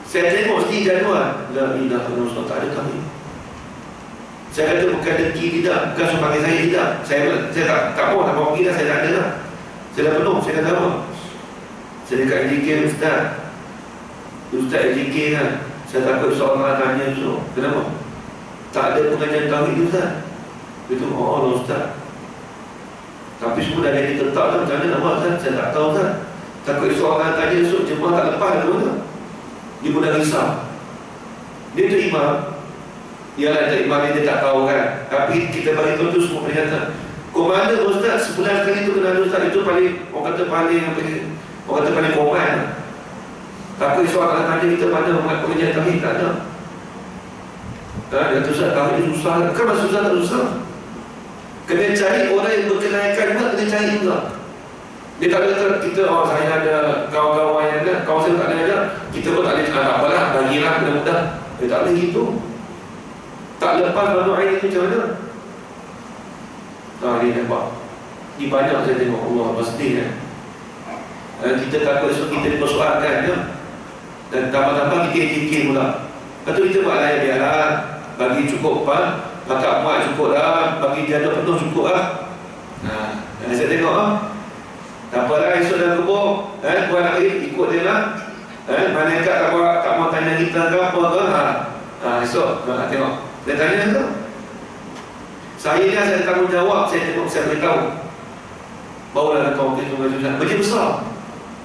Speaker 1: Saya tengok setiap jadual la ilaha illallah, tak ada kami. Saya kata bukan dengki tidak, bukan sebagai saya tidak. Saya tak mau pergi dah, saya tak ada dah. Saya dah penuh, saya kata apa? Saya dekat LJK Ustaz LJK kan. Saya takut seorang tanya tu, kenapa? Tak ada pengajian tauhid tu Ustaz. Itu Allah Ustaz. Tapi semua dah jadi tetap kan. Macam mana nak buat Ustaz? Saya tak tahu Ustaz. Takut seorang tanya esok jemaah tak lepas dari mana. Dia pun dah risau. Dia tu imam. Ialah tak imam dia tak tahu kan. Tapi kita bagi tahu tu semua peringatan. Komander Ustaz, sebulan sekali tu kena ada Ustaz. Itu paling, orang kata paling koman. Takut seorang tanya kita pada pengajian tauhid tak ada. Dia kata Ustaz, tauhid ni susah. Kan masa susah tak susah. Kena cari orang yang berkenaikan juga, kena cari juga. Dia tak kata kita, saya ada kawan-kawan yang ada, kawan saya tak ada ajar, kita pun tak boleh, tak apalah, bagilah, mudah-mudah. Dia tak boleh gitu. Tak lepas bantu air itu macam mana? Dia nampak. Ini banyak saya tengok, Allah pasti kan. Kita takut esok kita dipersoalkan je. Dan tambah-tambah kita fikir pula. Lepas tu kita buat lain biarlah. Bagi cukup makan muat cukup lah. Bagi jadual penuh cukup lah. Saya tengok lah. Tak apalah esok dah kubur. Tuan nak ikut dia lah. Mana kat tak mau tanya kita ke apa ke. Esok nak tengok. Dia tanya tu. Saya ni saya tanggungjawab. Saya tengok, saya beritahu. Barulah kau kita tunggu-tunggu. Masjid besar.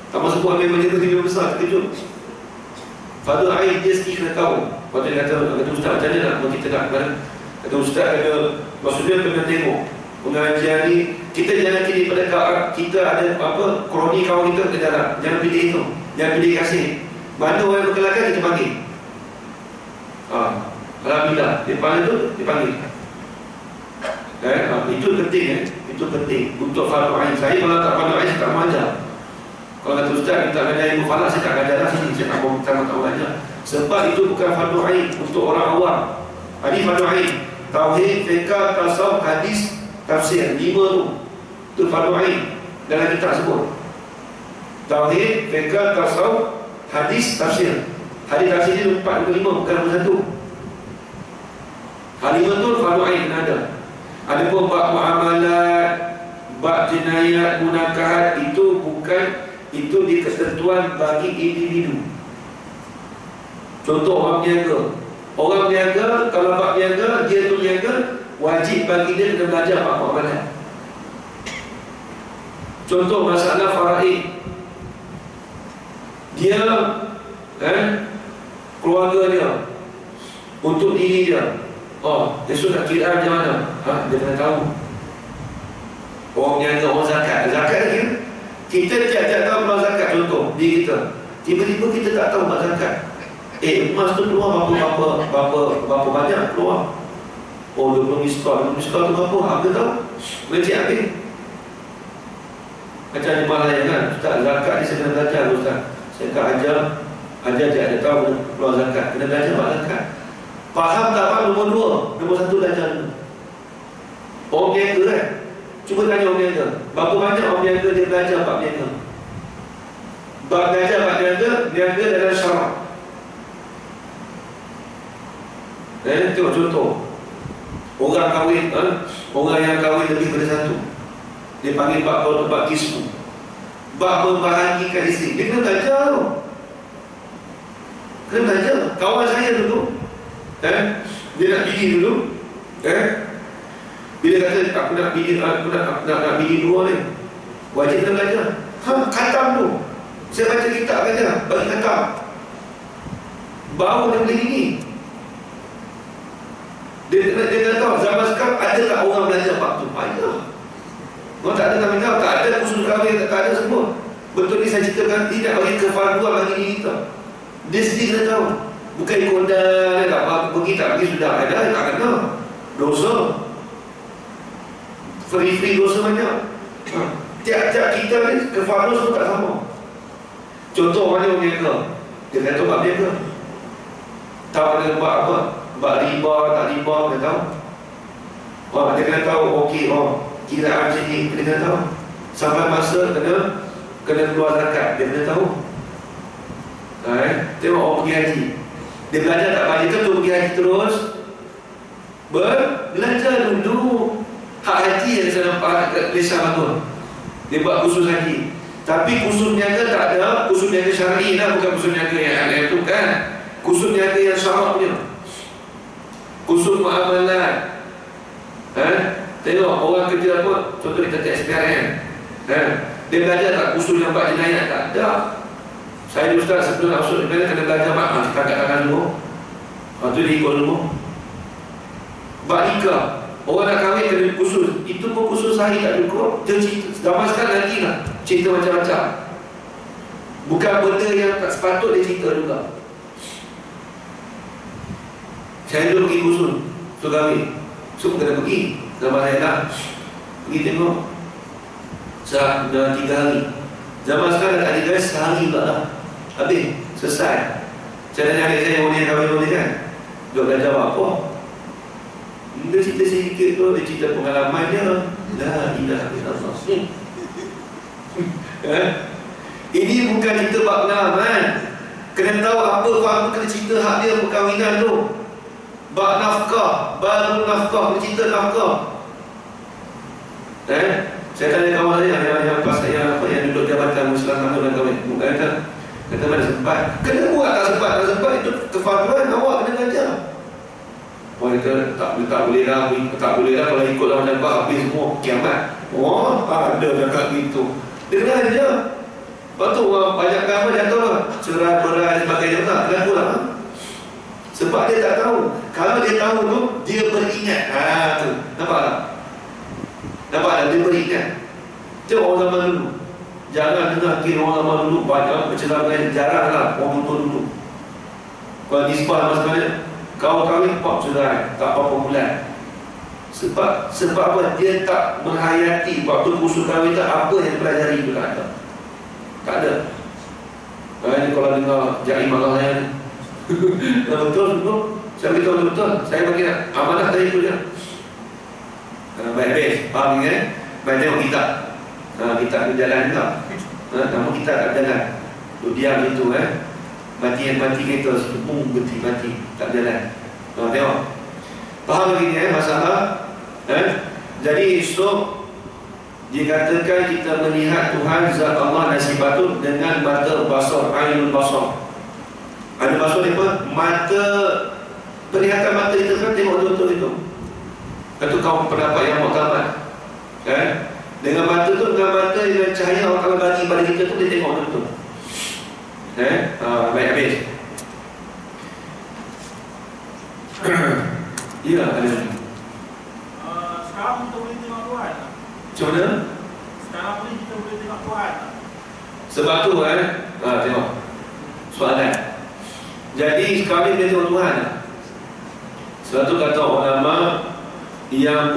Speaker 1: Tak masuk buat masjid tu besar. Terkejut. Fadul air dia sendiri kena tahu. Lepas tu dia kata Ustaz macam mana nak kita nak. Kata Ustaz kata, maksudnya kena tengok pengajian ni. Kita jangan kini pada kita ada kroni kawan kita ke dalam. Jangan pilih itu. Jangan pilih kasih. Mana orang yang berkelakar kita panggil. Alhamdulillah, dia panggil. Itu penting, itu penting untuk fardu ain. Saya kalau tak fardu ain, saya tak mengajar. Kalau kata ustaz, kita mengajar ilmu falak, saya tak mengajar lah sini. Saya tak mahu mengajar. Sebab itu bukan fardu ain untuk orang awam. Ini fardu ain. Tauhid, fiqh, tasawuf, hadis, tafsir, 5 tu. Itu fardu ain dalam kitab sebut. Tauhid, fiqh, tasawuf, hadis, tafsir. Hadis tafsir ni 4, 5, bukan 1. Hal 5 tu fardu ain ada. Adapun bab muamalat, bab jenayat, munakahat, itu bukan, itu di ketentuan bagi individu. Contoh orang niaga. Orang niaga, kalau bab niaga, dia tu niaga, wajib bagi dia kena belajar bab muamalat. Contoh masalah faraid. Dia keluarga dia, untuk diri dia, esok nak kira macam mana? Dia kena tahu. Orang niaga, orang zakat. Zakat lagi, kita tiap-tiap tahu keluar zakat. Contoh diri kita, tiba-tiba kita tak tahu buat zakat. Emas tu keluar berapa banyak keluar. 20 miskal tu berapa? Apa tahu? Macam habis. Macam ni malah kan, Ustaz, zakat ni saya kena belajar Ustaz. Saya tak ajar dia ada tahu keluar zakat. Kena belajar buat zakat. Faham tak faham? Nombor 1 belajar dulu. Orang niaga kan, cuba tanya orang niaga, berapa banyak orang niaga dia belajar bab niaga. Bab belajar bab niaga dalam syarak. Tengok contoh orang kahwin, orang yang kahwin lebih daripada 1, dia panggil bab kismu, bab membahagikan isteri. Dia kena belajar tu. Kena belajar. Kawan saya dulu, dia nak bini dulu, bila kata aku nak bini, nak bini 2 ni, wajib kena belajar. Khatam tu, saya baca kitab kata bagi khatam, baru dia boleh gini. Dia kena tahu zaman sekarang ada tak orang belajar bab tu? Banyak. Orang tak ada kami tahu, tak ada khusus kahwin, tak ada semua. Betul ni saya ceritakan tidak bagi kefarduan bagi diri kita. Dia sendiri kena tahu. Bukan ikondal, tak apa, pergi tak pergi sudah ada, tak kena. Dosa. Free dosa banyak. Tiap-tiap kita ni kefarduan semua tak sama. Contoh orang niaga, dia kena tahu bab niaga. Tahu ada bab apa? Bab riba, tak riba, kena tahu. Dia kena tahu, okey, kiraan macam ni, dia kena tahu. Sampai masa kena keluar zakat, dia kena tahu. Tengok orang pergi haji, dia belajar tak banyak ke tu pergi haji terus? Belajar dulu. Hak haji yang saya nampak kat Malaysia bagus, dia buat khusus haji. Tapi khusus niaga tak ada. Khusus niaga syar'i lah, bukan khusus niaga yang tu kan. Khusus niaga yang syarak punya, khusus muamalat. Tengok orang kerja apa, contoh kita SPRM, dia belajar tak khusus yang buat jenayat? Tak ada. Saya ni ustaz sebelum nak masuk dia kena belajar bab tangkap tangan dulu. Tu dia ikut dulu. Bab nikah, orang nak kahwin kena khusus. Itu pun khusus sehari tak cukup. Dia cerita, zaman sekarang lagi lah, cerita macam-macam. Bukan benda yang tak sepatut dia cerita juga. Saya dulu pergi khusus untuk kahwin, semua kena pergi. Zaman saya nak pergi tengok dalam 3 hari. Zaman sekarang tak ada guys, sehari pula lah. Habis, selesai. Saya tanya adik saya, orang yang kahwin kan, dia belajar apa? Dia cerita sedikit tu, dia cerita pengalaman dia. La ilaha illallah. Ini bukan cerita bab pengalaman. Kena tahu apa fardu, kena cerita hak dia perkahwinan tu. Bab nafkah, baru nafkah, cerita nafkah. Saya tanya kawan saya yang pas saya yang duduk jabatan Muslim sama dan kahwin, kata mana sempat. Kena buat tak sempat itu kefarduan, awak kena belajar. Orang kata tak boleh lah kalau ikut lawan nampak habis semua kiamat. Ada cakap gitu. Dia kena ajar. Lepas tu orang banyak kawan dia tahu lah, cerai berai dan sebagainya, tak kenapa lah. Sebab dia tak tahu. Kalau dia tahu tu, dia beringat. Tu nampak tak? Nampak tak? Dia beringat. Tengok orang zaman dulu. Jangan dengar kira orang zaman dulu banyak berceramah, jarang lah orang betul dulu. Kalau nisbah mas sebenarnya Kau kahwin 4 cerai, tak berapa bulan. Sebab apa? Dia tak menghayati waktu usul kahwin tak, apa yang pelajari itu tak ada. Tak ada. Ini kalau dengar jari malah saya ni. Betul. Saya beritahu betul. Saya bagi amanah tadi itu je. Baik-baik. Faham ni kan? Baik tengok kitab. Kitab ni jalan juga. Namun kita tak jalan. Tu diam itu mati kita sepung berhenti mati. Tak jalan. Tengok. Faham lagi ni masalah. Jadi esok dikatakan kita melihat Tuhan zat Allah dan sifatut dengan mata basar, ainul basar. Ainul basar ni apa? Mata, penglihatan mata kita kan tengok betul-betul itu. Itu kaum pendapat yang muktamad. Dengan mata tu, dengan mata dengan cahaya Allah Ta'ala bagi pada kita tu, dia tengok betul-betul. Baik habis. Ya, ada.
Speaker 3: Sekarang kita boleh tengok Tuhan.
Speaker 1: Macam mana?
Speaker 3: Sekarang ni kita boleh tengok Tuhan.
Speaker 1: Sebab tu tengok soalan. Jadi sekarang ni dia tengok Tuhan. Sebab tu kata ulama yang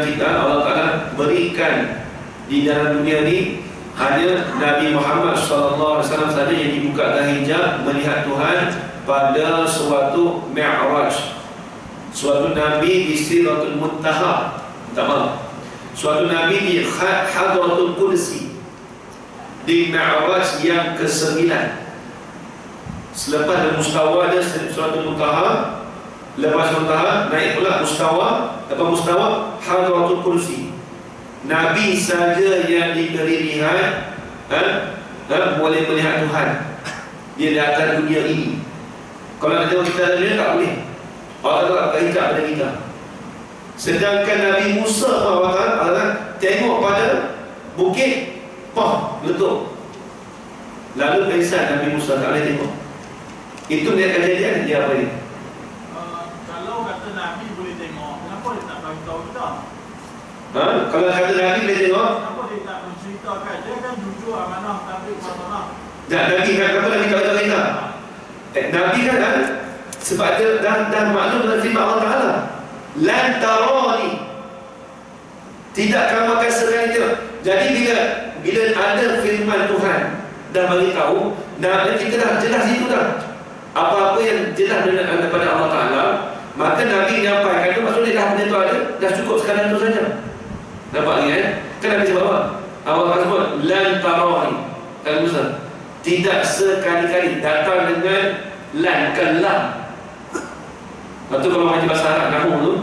Speaker 1: kita Allah Ta'ala berikan di dalam dunia ni hanya Nabi Muhammad SAW saja yang dibukakan hijab melihat Tuhan pada suatu Mi'raj. Suatu Nabi di Sidratul Muntaha, suatu Nabi di Hadratul Qudsi, di Mi'raj yang ke-9. Selepas dari mustawa dia Sidratul Muntaha, lepas Muntaha naik pula mustawa, lepas mustawa Hadratul Qudsi. Nabi saja yang diberi lihat boleh melihat Tuhan dia di atas dunia ini. Kalau kita dalam dunia tak boleh. Allah Ta'ala hijab pada kita. Sedangkan Nabi Musa Allah tengok pada bukit letup. Lalu pensan Nabi Musa tak boleh tengok. Itu dia kejadian dia apa ni?
Speaker 3: Kalau kata Nabi boleh tengok, kenapa dia tak beritahu kita?
Speaker 1: Kalau kata Nabi boleh tengok,
Speaker 3: kenapa dia tak menceritakan? Dia kan jujur amanah tabligh amanah.
Speaker 1: Nabi kan kenapa Nabi tak beritahu kita? Nabi kan sebab dia dah maklum dengan firman Allah Ta'ala, lan tarani, tidak kamu akan sekali tengok. Jadi bila ada firman Tuhan dah bagi tahu, kita dah jelas itu dah. Apa-apa yang jelas daripada Allah Ta'ala, maka Nabi menyampaikan itu, maksudnya dah benda itu ada, dah cukup sekadar itu saja. Nampak ni kan Nabi sebab apa? Allah Ta'ala sebut lan tarani, kan Musa, tidak sekali-kali, datang dengan lan, bukan lam. Lepas tu kalau macam bahasa Arab kamu tu,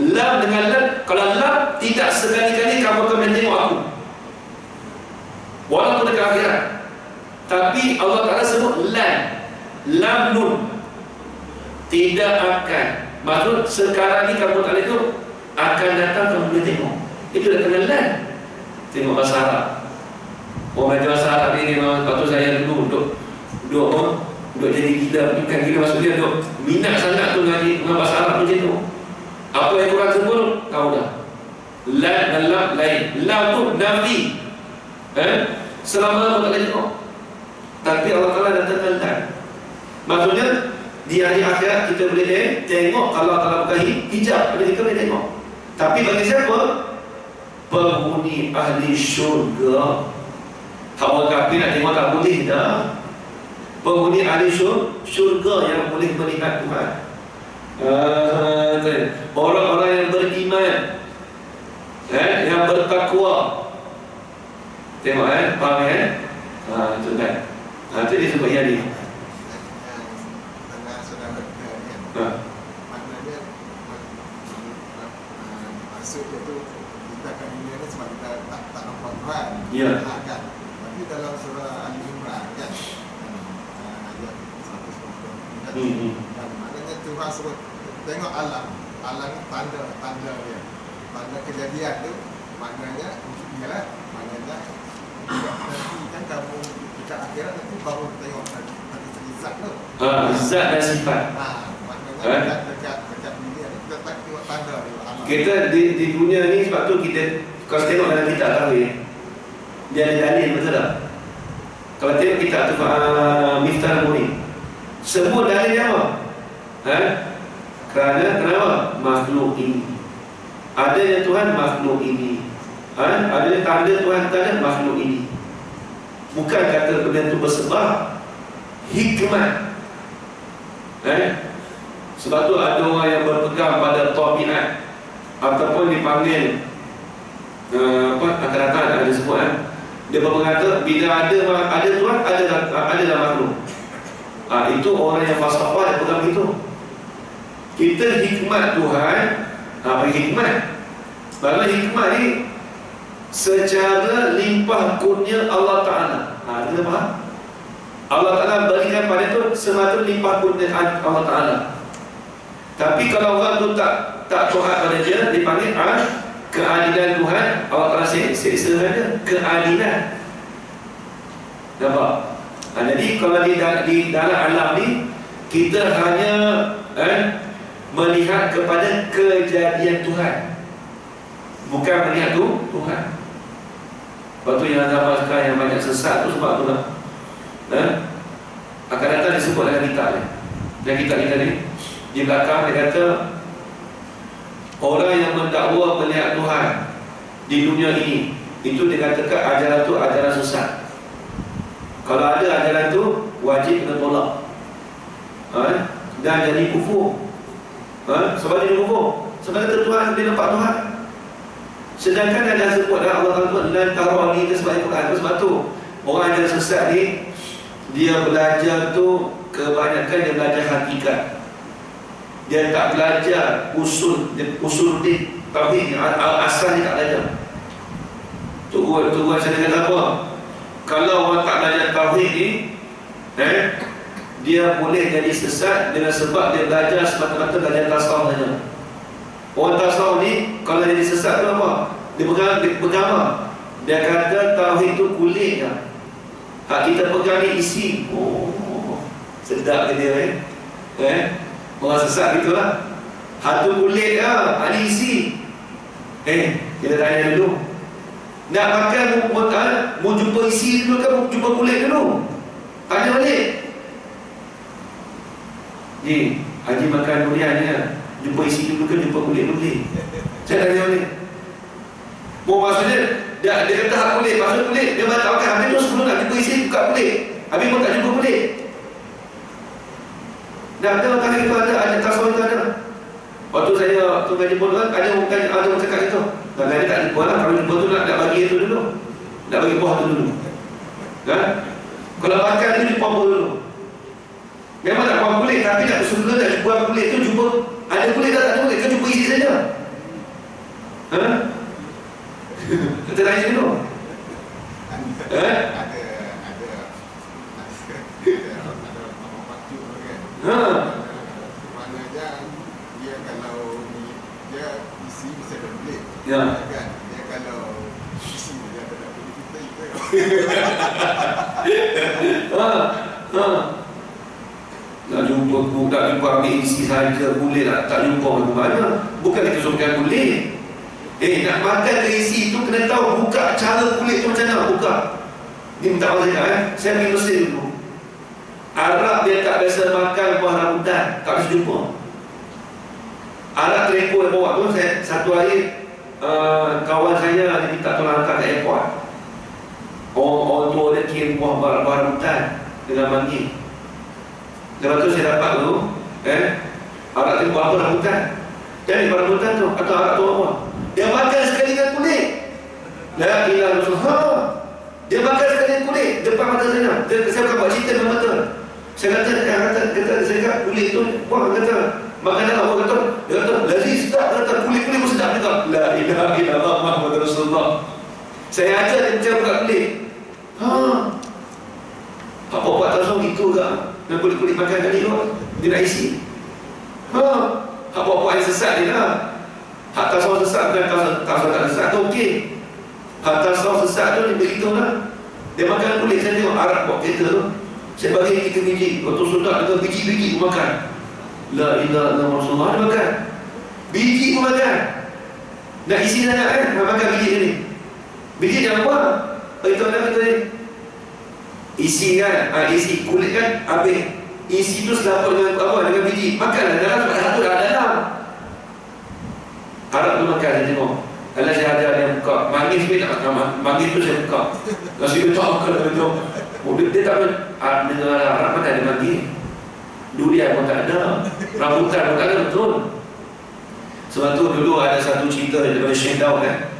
Speaker 1: lam dengan lam, kalau lam, tidak sekali-kali kamu akan menengok aku, walaupun dekat akhirat. Tapi Allah Ta'ala sebut lam nun, tidak akan. Maksud sekarang ni kamu tak boleh tu, akan datang kamu boleh tengok. Itu dah kena lam. Tengok bahasa Arab. Orang bahasa Arab ni memang, lepas tu saya dulu duduk jadi gila, bukan gila maksudnya duduk minat sangat tu dengan bahasa Arab macam tu. Apa yang kurang sebut, kau dah lam dan lam lain. Lam tu nafi, selama tak boleh tengok. Tapi Allah Ta'ala datangkan lam. Maksudnya di hari akhirat kita boleh tengok. Kalau Allah Ta'ala buka hijab, kita boleh tengok. Tapi bagi siapa? Penghuni ahli syurga. Orang kafir nak tengok tak boleh dah. Penghuni ahli syurga yang boleh melihat Tuhan. Orang-orang yang beriman, yang bertakwa. Tengok faham itu kan. Itu dia sebut yang ni.
Speaker 2: Maknanya maksud dia tu kita akan dunia ni sebab kita tak nampak Tuhan.
Speaker 1: Ya.
Speaker 2: Kan? Tapi dalam surah Al-Imran kan, ayat 190 kan, maknanya Tuhan sebut tengok alam ni tanda dia, tanda kejadian tu, maknanya ialah maknanya nanti kan kamu dekat akhirat nanti baru tengok tadi zat tu.
Speaker 1: Zat dan sifat.
Speaker 2: Maknanya dekat dunia ni kita tak tengok tanda dia.
Speaker 1: Kita di dunia ni, sebab tu kita kalau tengok dalam kitab Tauhid, dia ada dalil, betul tak? Kalau tengok kitab tu Miftah Al-Murid, sebut dalil dia apa? Kenapa? Makhluk ini. Adanya Tuhan, makhluk ini. Adanya tanda Tuhan tanda makhluk ini. Bukan kata benda itu bersebab, hikmat. Sebab tu ada orang yang berpegang pada tabiat ataupun dipanggil akan datang ada sebut dia berkata bila ada Tuhan adalah makhluk. Itu orang yang falsafah yang pegang begitu. Kita hikmat Tuhan, apa hikmat? Bahkan hikmat ni secara limpah kurnia Allah Ta'ala. Kita faham? Allah Ta'ala berikan pada itu semata limpah kurnia Allah Ta'ala. Tapi kalau orang tu tak taat pada dia, dipanggil keadilan Tuhan. Allah Ta'ala seksa saja keadilan. Nampak? Jadi kalau di dalam alam ni kita hanya melihat kepada kejadian Tuhan, bukan melihat Tuhan. Sebab tu yang zaman sekarang yang banyak sesat tu sebab tu lah. Akan datang disebut dalam kitab ni. Dan kitab kita ni di belakang dia kata orang yang mendakwa melihat Tuhan di dunia ini, itu dikatakan ajaran tu ajaran sesat. Kalau ada ajaran tu wajib kena tolak, dan jadi kufur. Sebab dia kufur, sebab kata Tuhan dia nampak Tuhan. Sedangkan ada sebut dalam Allah Ta'ala dan tarani ke sebab Al-Quran. Sebab tu orang yang sesat ni dia belajar tu kebanyakan dia belajar hakikat. Dia tak belajar usul din tauhid, asal dia tak belajar. Tu saya kata apa? Kalau orang tak belajar tauhid ni, dia boleh jadi sesat dengan sebab dia belajar semata-mata belajar tasawuf saja. Orang tasawuf ni kalau jadi sesat tu apa? Dia pegang apa? Dia kata tauhid tu kulit lah. Hak kita pegang ni isi. Sedap ke dia orang sesat gitu lah. Hak tu kulit lah, ada isi. Kita tanya dulu, nak makan mau jumpa isi dulu ke mau jumpa kulit dulu? Tanya balik. Haji makan durian ni lah, jumpa isi dulu ke jumpa kulit dulu? Saya tanya balik. Maksudnya dia kata hak kulit, maksud kulit dia batalkan. Habis tu sebelum nak jumpa isi buka kulit, habis pun tak jumpa kulit. Dah ada tadi itu ada tasawuf itu ada. Waktu saya tu gaji pun ada orang cakap itu. Dan dia tak jumpa lah. Kalau jumpa tu nak bagi itu dulu, nak bagi buah tu dulu. Kalau makan tu jumpa apa dulu? Memang tak buah kulit, tapi nak suka nak buah kulit tu jumpa ada kulit tak ada kulit, kan jumpa isi saja. Kita tanya dulu.
Speaker 2: Maknanya dia kalau dia isi bisa ada kulit.
Speaker 1: Ya.
Speaker 2: Kan? Dia kalau isi dia tak ada kulit kita.
Speaker 1: Nak jumpa ambil isi saja kulit tak jumpa mana. Bukan kita suruhkan kulit. Nak makan ke isi tu kena tahu buka cara kulit tu macam mana buka. Ni minta maaf saya pergi Mesir dulu. Arab dia tak biasa makan buah rambutan, tak biasa jumpa. Arab terlepo yang bawa tu, satu hari kawan saya dia minta tolong hantar ke airport. Orang tua dia kirim buah rambutan dengan manggil. Lepas tu saya dapat tu Arab terlepo apa rambutan. Jadi rambutan tu atau Arab tu apa? Dia makan sekali dengan kulit. La ilaha illallah. Dia makan sekali dengan kulit depan mata saya. Saya bukan buat cerita dengan mata. Saya kata kulit tu, wah kata makanan apa kata? Dia kata lazis sedap, kata kulit pun sedap juga. La ilaha illallah Muhammadur Rasulullah. Saya ajar dia macam buka kulit. Apa buat tasawuf gitu ke? Dan kulit-kulit makan kali tu dia nak isi. Apa buat yang sesat dia lah. Hak tasawuf sesat bukan tasawuf tak sesat tu okey. Hak tasawuf sesat tu dia beritahu lah. Dia makan kulit. Saya tengok Arab buat kereta tu, saya bagi 3 biji. Waktu sudah dengan biji-biji pun makan. La ilaha illallah Rasulullah dia makan. Biji pun makan. Nak isi sangat makan biji ni. Biji jangan buat. Itu nak kata ni. Isi kan, isi kulit kan habis. isi tu selaput dengan apa? Dengan biji. Makanlah dalam sebab satu dah dalam. Harap tu makan, saya tengok. Kalau saya ajar dia buka, manggis pun tak makan. Manggis tu saya buka. Nasi dia tak makan, dia tengok. Dia tak dengar harap mana ada manggis. Durian pun tak ada. Rambutan pun tak ada, betul. Sebab tu dulu ada satu cerita daripada Syekh Daud kan.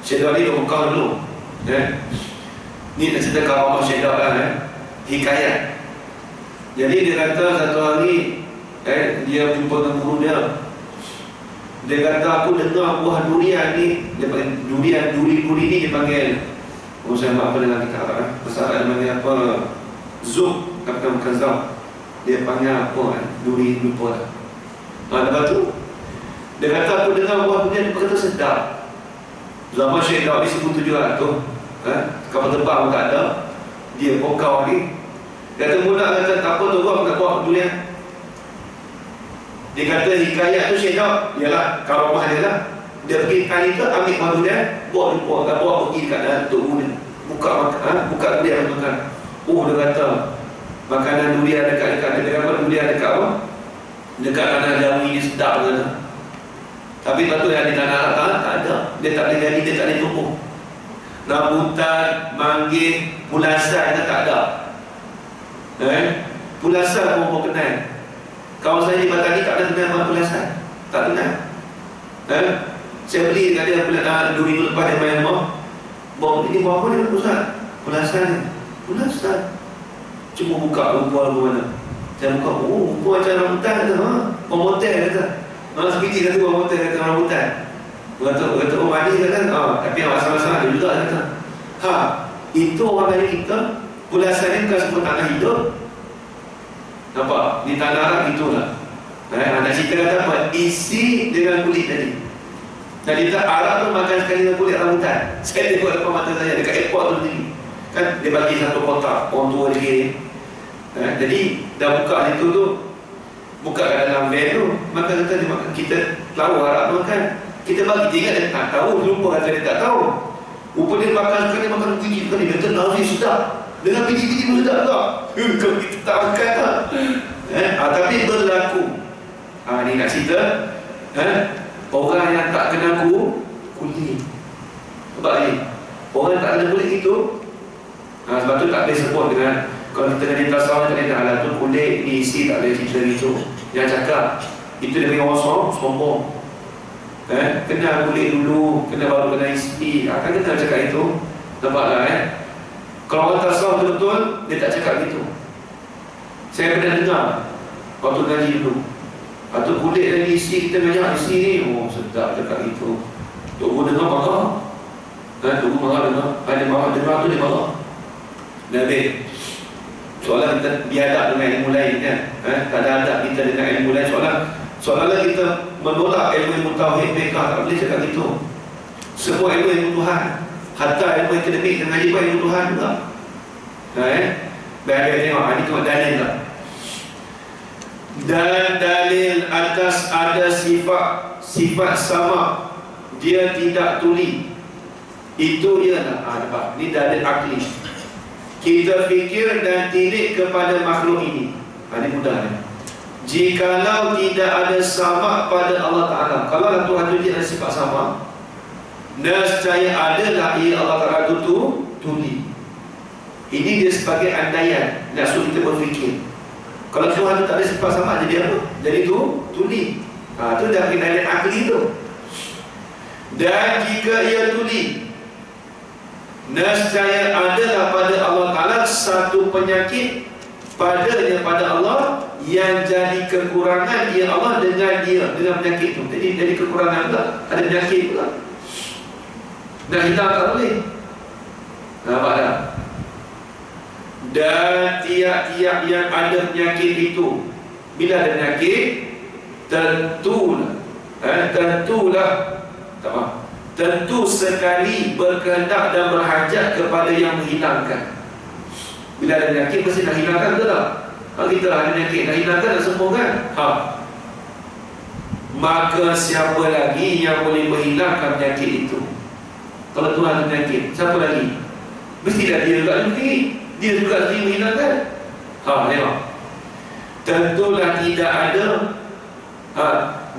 Speaker 1: Syekh Daud ni dia buka dulu. Ni nak cerita kawan Syekh Daud lah kan. Hikayat. Jadi dia kata satu hari dia jumpa dengan guru dia. Dia kata aku dengar buah durian ni, duri ni dia panggil, saya maaf dengan kita Arab bahasa Arab dia panggil apa, zuk, bukan zau. Dia panggil apa duri, lupa lah. Lepas tu dia kata aku dengar buah durian, dia kata sedap. Zaman Syekh Daud ni 1700 kapal terbang pun tak ada. Dia pokaw ni. Dia kata mula kata tak apa tu buah durian. Dia kata hikayat tu Syekh Daud, ialah karomah dia lah. Dia pergi kali tu ambil buah durian, bawa pergi kat dalam tok guru dia. Buka durian makan. Dia kata makanan durian dekat durian dekat apa? Dekat tanah Jawi ni sedap kata. Tapi lepas tu yang di tanah Arab tak ada. Dia tak boleh jadi, dia tak boleh tumbuh. Rambutan, manggis, pulasan dia tak ada. Pulasan pun kenal. Kawan saya di Batang ni tak ada kenal pulasan. Tak kenal. Saya beli dekat dia 2 minggu lepas dia main rumah. Bawa ini buah apa dia Ustaz? Pulasan. Pulasan. Cuma buka buah mana. Saya buka, buah macam rambutan kata. Buah motel kata. Sebiji kata buah motel kata rambutan. Kata mani kata. Tapi yang masalah-masalah dia juga kata. Itu orang dari kita. Pulasan ni bukan semua tanah hidup. Nampak? Di tanah Arab itulah. Nak cerita kata apa? Isi dengan kulit tadi. Dan kita Arab tu makan sekali dengan kulit rambutan. Saya tengok depan mata saya dekat airport tu sendiri. Kan dia bagi satu kotak, orang tua dia kirim. Jadi dah buka situ tu, buka kat dalam van tu, maka kata dia makan. Kita tahu Arab tu makan. Kita bagi dia ingat dia tak tahu, lupa kata dia tak tahu. Rupa dia makan sekali, makan biji sekali. Dia kata nasi sedap. Dengan biji-biji pun sedap tak? Kalau kita tak makan tak? Tapi berlaku. Ni nak cerita. Orang yang tak kena kulit. Sebab ni orang yang tak kena kulit itu, sebab tu tak boleh sebut dengan, kalau kita kena tasawuf tak boleh alat tu kulit ni isi, tak boleh cerita gitu. Jangan cakap itu dia punya orang sombong. Kena kulit dulu, kena baru kena isi. Kan kita nak cakap itu. Nampaklah kalau orang tasawuf betul-betul, dia tak cakap gitu. Saya pernah dengar waktu ngaji dulu. Atau kulit dan isi kita banyak isi ni, sedap cakap gitu. Tok guru dengar marah. Tok guru marah dengar. Ada marah dengar tu dia marah. Nabi, soalan kita biadab dengan ilmu lain kan. Tak ada adab kita dengan ilmu lain. Soalan kita menolak ilmu tauhid mereka, tak boleh cakap gitu. Semua ilmu Tuhan. Hatta ilmu akademik dan ngaji pun ilmu Tuhan juga. Biar dia tengok, ini cuma dalil tak? Dan dalil atas ada sifat sama, dia tidak tuli. Itu ialah nampak? Ini dalil akli. Kita fikir dan tilik kepada makhluk ini. Ini mudah ni. Jikalau tidak ada sama pada Allah Ta'ala, kalau Tuhan itu ada sifat sama, nescaya adalah ia Allah Ta'ala itu tuli. Ini dia sebagai andaian, nak suruh kita berfikir. Kalau Tuhan itu tak ada sifat sama, jadi apa? Jadi itu tuli. Itu dah kenalian akli tu. Dan jika ia tuli, nescaya adalah pada Allah Ta'ala satu penyakit padanya, pada Allah, yang jadi kekurangan dia Allah dengan dia, dengan penyakit itu. Jadi kekurangan pula, ada penyakit pula. Dan kita tak boleh. Nampak tak? Dan tiap-tiap yang ada penyakit itu, bila ada penyakit, tentu sekali berkehendak dan berhajat kepada yang menghilangkan. Bila ada penyakit, mesti nak hilangkan, betul tak? Kalau kita ada penyakit, nak hilangkan, nak sembuhkan. Maka siapa lagi yang boleh menghilangkan penyakit itu? Kalau Tuhan ada penyakit, siapa lagi? Mestilah dia juga sendiri. Dia juga sendiri menghilangkan. Tengok. tentulah tidak ada.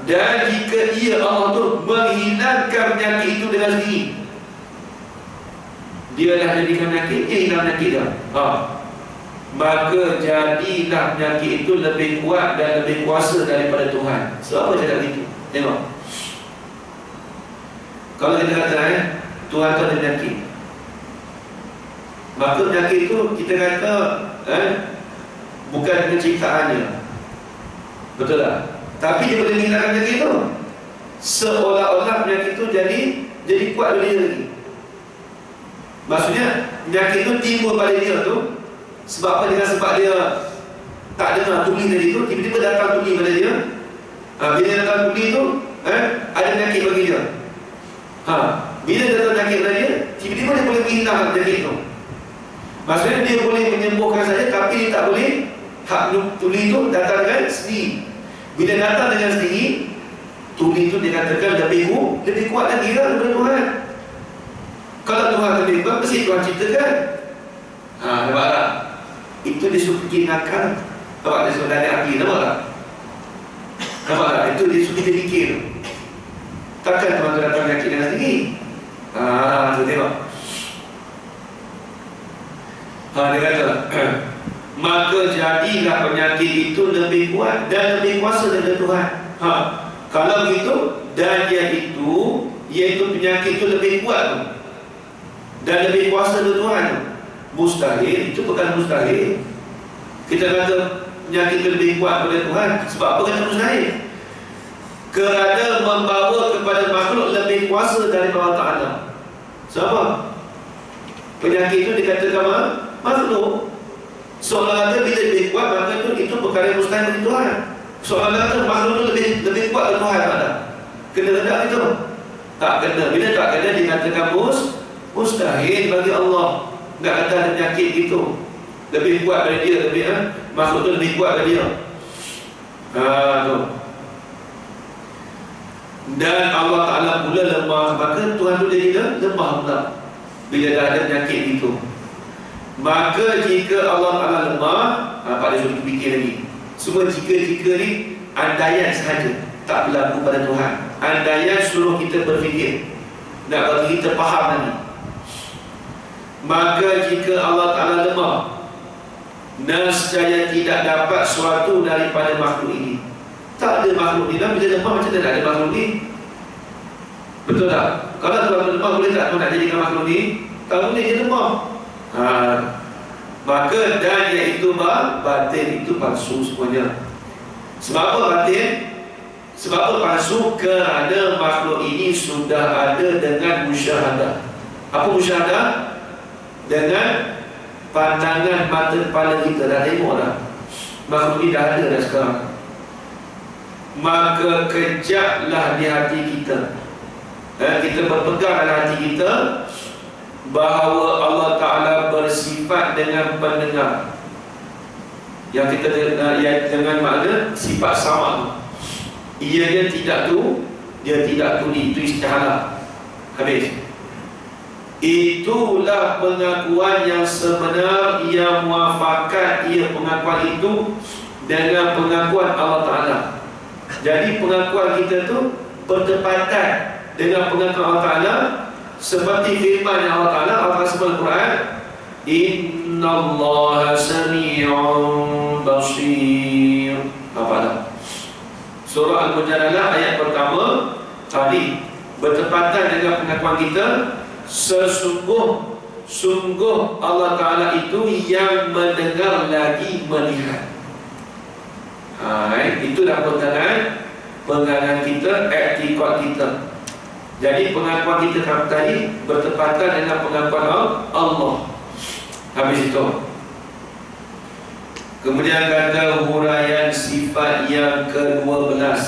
Speaker 1: Dan jika ia Allah tu menghilangkan penyakit itu dengan sendiri, dia dah jadikan penyakit, dia hilang penyakit dah. Maka jadilah penyakit itu lebih kuat dan lebih kuasa daripada Tuhan. Sebab apa cakap begitu? Tengok, kalau kita kata Tuhan tu ada penyakit, maka penyakit itu kita kata bukan dengan ciptaannya, betul tak? Tapi dia boleh menghilangkan penyakit itu, seolah-olah penyakit itu jadi kuat dari dia lagi. Maksudnya penyakit itu timbul pada dia tu sebab apa? Dengan sebab dia tak dengar tuli tadi tu, tiba-tiba datang tuli pada dia. Bila datang tuli tu ada penyakit bagi dia. Bila datang penyakit pada dia, tiba-tiba dia boleh menghilangkan penyakit itu. Maksudnya dia boleh menyembuhkan saja, tapi dia tak boleh hak tuli itu datangkan sendiri. Bila datang dengan sendiri, tuli itu dikatakan lebih kuat lagi daripada Tuhan. Kalau Tuhan lebih kuat, mesti Tuhan ciptakan. Nampak tak? Itu disuruh fikir akal. Nampak dia suruh dari hati. Nampak tak? Nampak tak? Itu disuruh kita fikir. Takkan Tuhan tu datang penyakit dengan sendiri. Tu tengok. Dia kata maka jadilah penyakit itu lebih kuat dan lebih kuasa daripada Tuhan. Kalau begitu, dan dia itu, iaitu penyakit itu lebih kuat tu, dan lebih kuasa dari Tuhan, mustahil. Itu bukan mustahil. Kita kata penyakit itu lebih kuat daripada Tuhan. Sebab apa kata mustahil? Kerana membawa kepada makhluk lebih kuasa daripada Allah Ta'ala. Sebab penyakit itu dikatakan makhluk. Seolah kata bila lebih kuat, maka itu perkara yang mustahil bagi Tuhan. Seolah kata makhluk itu lebih kuat dari Tuhan. Kena tak itu? Tak kena. Bila tak kena, dikatakan mustahil bagi Allah. Tak kata ada penyakit itu lebih kuat dari dia, makhluk itu lebih kuat dari dia. Tu. Dan Allah Ta'ala pula lemah. Maka Tuhan itu jadi lemah pula bila dah ada penyakit itu. Maka jika Allah Ta'ala lemah, Pak dia suruh fikir lagi. Semua jika-jika ni andaian sahaja, tak berlaku pada Tuhan. Andaian suruh kita berfikir, nak bagi kita faham lagi. Maka jika Allah Ta'ala lemah, nescaya tidak dapat sesuatu daripada makhluk ini. Tak ada makhluk ni. Bila lemah, macam mana ada makhluk ni? Betul tak? Kalau Tuhan lemah, boleh tak Tuhan nak jadikan makhluk ni? Tak boleh, dia lemah. Maka dan iaitu batin, itu palsu semuanya. Sebab apa batin? Sebab apa palsu? Kerana makhluk ini sudah ada dengan musyahadah. Apa musyahadah? Dengan pandangan mata kepala kita. Dah tengok dah makhluk ini dah ada dah sekarang. Maka kejaklah di hati kita, kita berpegang dalam hati kita bahawa Allah Ta'ala bersifat dengan pendengar, yang kita dengan makna sifat sama. Ia tidak tuli. Itu istihalah. Habis. Itulah pengakuan yang sebenar, yang muafakat ia pengakuan itu dengan pengakuan Allah Ta'ala. Jadi pengakuan kita tu bertepatan dengan pengakuan Allah Ta'ala, seperti firman Allah Ta'ala, Allah sebut Al-Quran, Innallaha sami'un basir. Apa dah? Surah Al-Mujadalah ayat pertama tadi bertepatan dengan pengakuan kita. Sungguh Allah Ta'ala itu yang mendengar lagi melihat. Itulah pegangan kita, i'tiqad kita. Jadi pengakuan kita tadi bertepatan dengan pengakuan Allah. Habis itu, kemudian kata huraian sifat yang ke-12,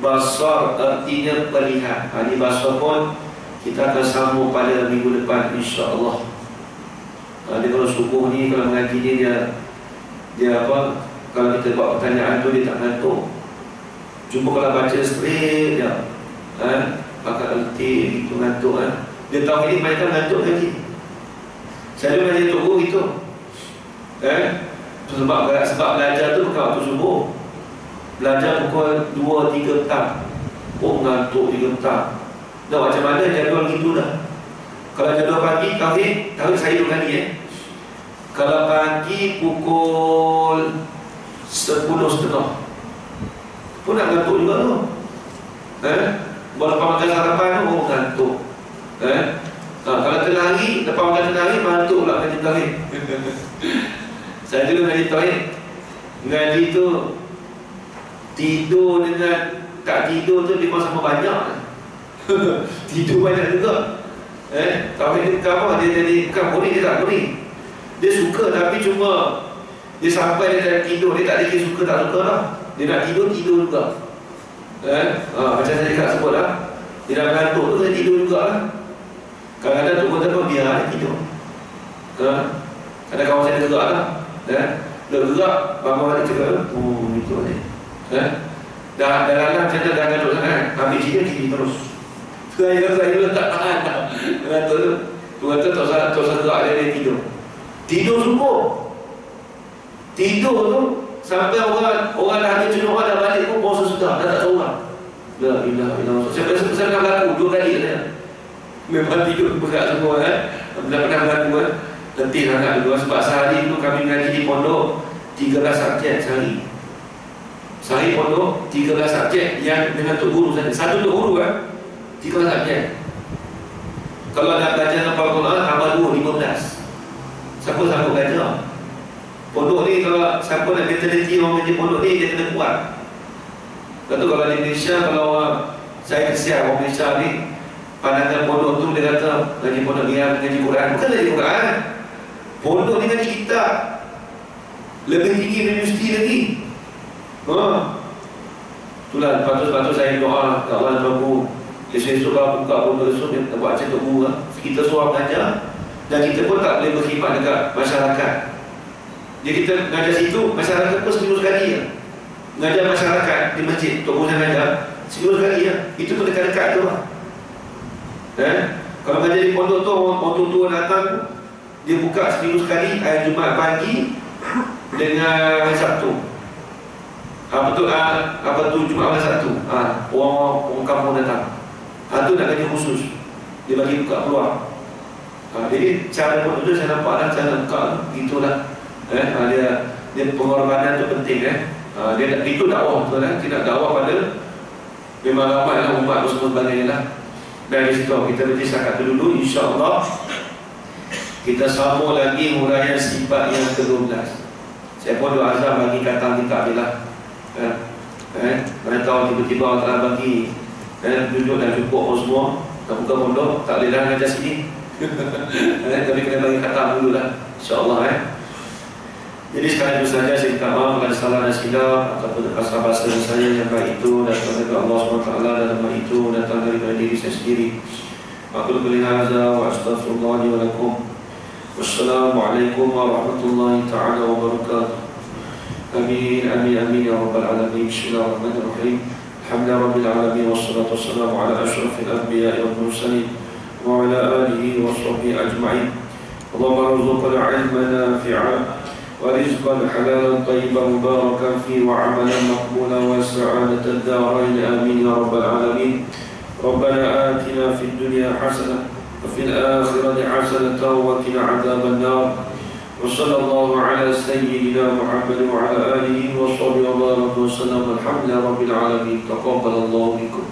Speaker 1: basar artinya melihat. Ini basar pun kita akan sambung pada minggu depan, insya-Allah. Dia kalau subuh ni, kalau mengaji ni, dia apa? Kalau kita buat pertanyaan tu dia tak ngantuk. Cuma kalau baca straight dia, pakai alti itu ngantuk. Dia tahu ini mereka ngantuk lagi. Saya ada macam tu itu. Sebab belajar tu bukan waktu subuh. Belajar pukul 2-3 petang. Oh, ngantuk 3 petang. Dah macam mana jadual gitu dah. Kalau jadual pagi, tauhid saya 2 kali Kalau pagi pukul 10.30 pun nak ngantuk juga tu. Lepas makan sarapan tu, ngantuk. Kalau tengah hari, lepas makan tengah hari, ngantuk pula ngaji tauhid. Saya dulu ngaji tauhid. Ngaji tu tidur dengan tak tidur tu memang sama banyak. Tidur banyak juga. Tauhid ni bukan apa, dia jadi bukan boring, dia tak boring. Dia suka tapi cuma dia sampai dia tak tidur, dia tak ada suka tak suka lah. Dia nak tidur juga. Macam saya cakap sebut lah, dia nak mengantuk tu dia tidur juga lah. Kadang-kadang tu pun tak biar dia tidur. Kadang kawan saya gerak lah. Dia gerak, bangun balik cakap, itu ni. Dah lalang macam tu, dah ngantuk sangat, ambil cerita kiri terus. Saya tak tahan tak. Ngantuk tu. Tu kata tak usah gerak dia tidur. Tidur subuh. Tidur tu sampai orang dah habis jenuh, orang dah balik pun puasa sudah, dah tak seorang. La ilaha illallah. Saya pernah berlaku 2 kali saya. Memang tidur berat semua pernah berlaku letih sangat dulu. Sebab sehari tu kami ngaji di pondok 13 subjek sehari. Sehari pondok 13 subjek yang dengan tok guru saja. Satu tok guru 13 subjek. Kalau nak belajar Al-Quran tambah 2, 15. Siapa sanggup belajar? Pondok ni kalau siapa nak mentaliti orang ngaji pondok ni, dia kena kuat. Lepas tu kalau di Malaysia, kalau saya kesian orang Malaysia ni, pandangan pondok tu dia kata ngaji pondok ni ngaji Quran. Bukan ngaji Quran. Pondok ni ngaji kitab. Lebih tinggi dari universiti lagi. Itulah patut saya doa kat Allah Tuhan. Esok-esok kalau buka pondok esok, dia buat macam tu guru lah. Kita seorang mengajar dan kita pun tak boleh berkhidmat dekat masyarakat. Jadi kita mengajar situ, masyarakat pun seminggu sekali mengajar masyarakat di masjid, tok guru mengajar seminggu sekali Itu pun dekat-dekat tu lah. Kalau mengajar di pondok tu, orang tua datang, dia buka seminggu sekali, hari Jumaat pagi dengan Sabtu. Apa tu Jumaat dan Sabtu. Orang kampung datang. Itu nak gaji khusus. Dia bagi buka peluang. Jadi cara pondok tu saya nampak lah, cara buka gitulah. Dia pengorbanan tu penting dia itu dakwah betul lah. Tidak dakwah pada memang ramai lah umat semua sebagainya lah. Dari situ kita berhenti setakat dulu. InsyaAllah kita sambung lagi huraian sifat yang ke-12. Saya pun doa azam bagi kata kita ni lah. Mana tahu tiba-tiba Allah Ta'ala bagi duduk dan cukup semua, tak buka pondok, tak boleh dah ngajar sini. Tapi kena bagi kata dulu lah, InsyaAllah Jadi sekali itu saja saya minta maaf kalau salah dan silap ataupun kasar bahasa saya yang baik itu datang dari Allah SWT dan nama itu datang daripada diri saya sendiri. Aku quli hadza wa astaghfirullah li wa lakum. Wassalamualaikum warahmatullahi taala wabarakatuh. Amin amin amin ya rabbal alamin. Bismillahirrahmanirrahim. Alhamdulillahi rabbil alamin wassalatu wassalamu ala asyrafil anbiya'i wal mursalin wa ala alihi wa sahbihi ajma'in. Allahumma arzuqna 'ilman nafi'an ورزقا حلالا طيبا مباركا فيه وعملا مقبولا وسعادة الدارين آمين يا رب العالمين. ربنا آتنا في الدنيا حسنة وفي الآخرة حسنة وقنا عذاب النار. وصلى الله على سيدنا محمد وعلى آله وصحبه وبارك وسلم. الحمد لله رب العالمين. تقبل الله منكم.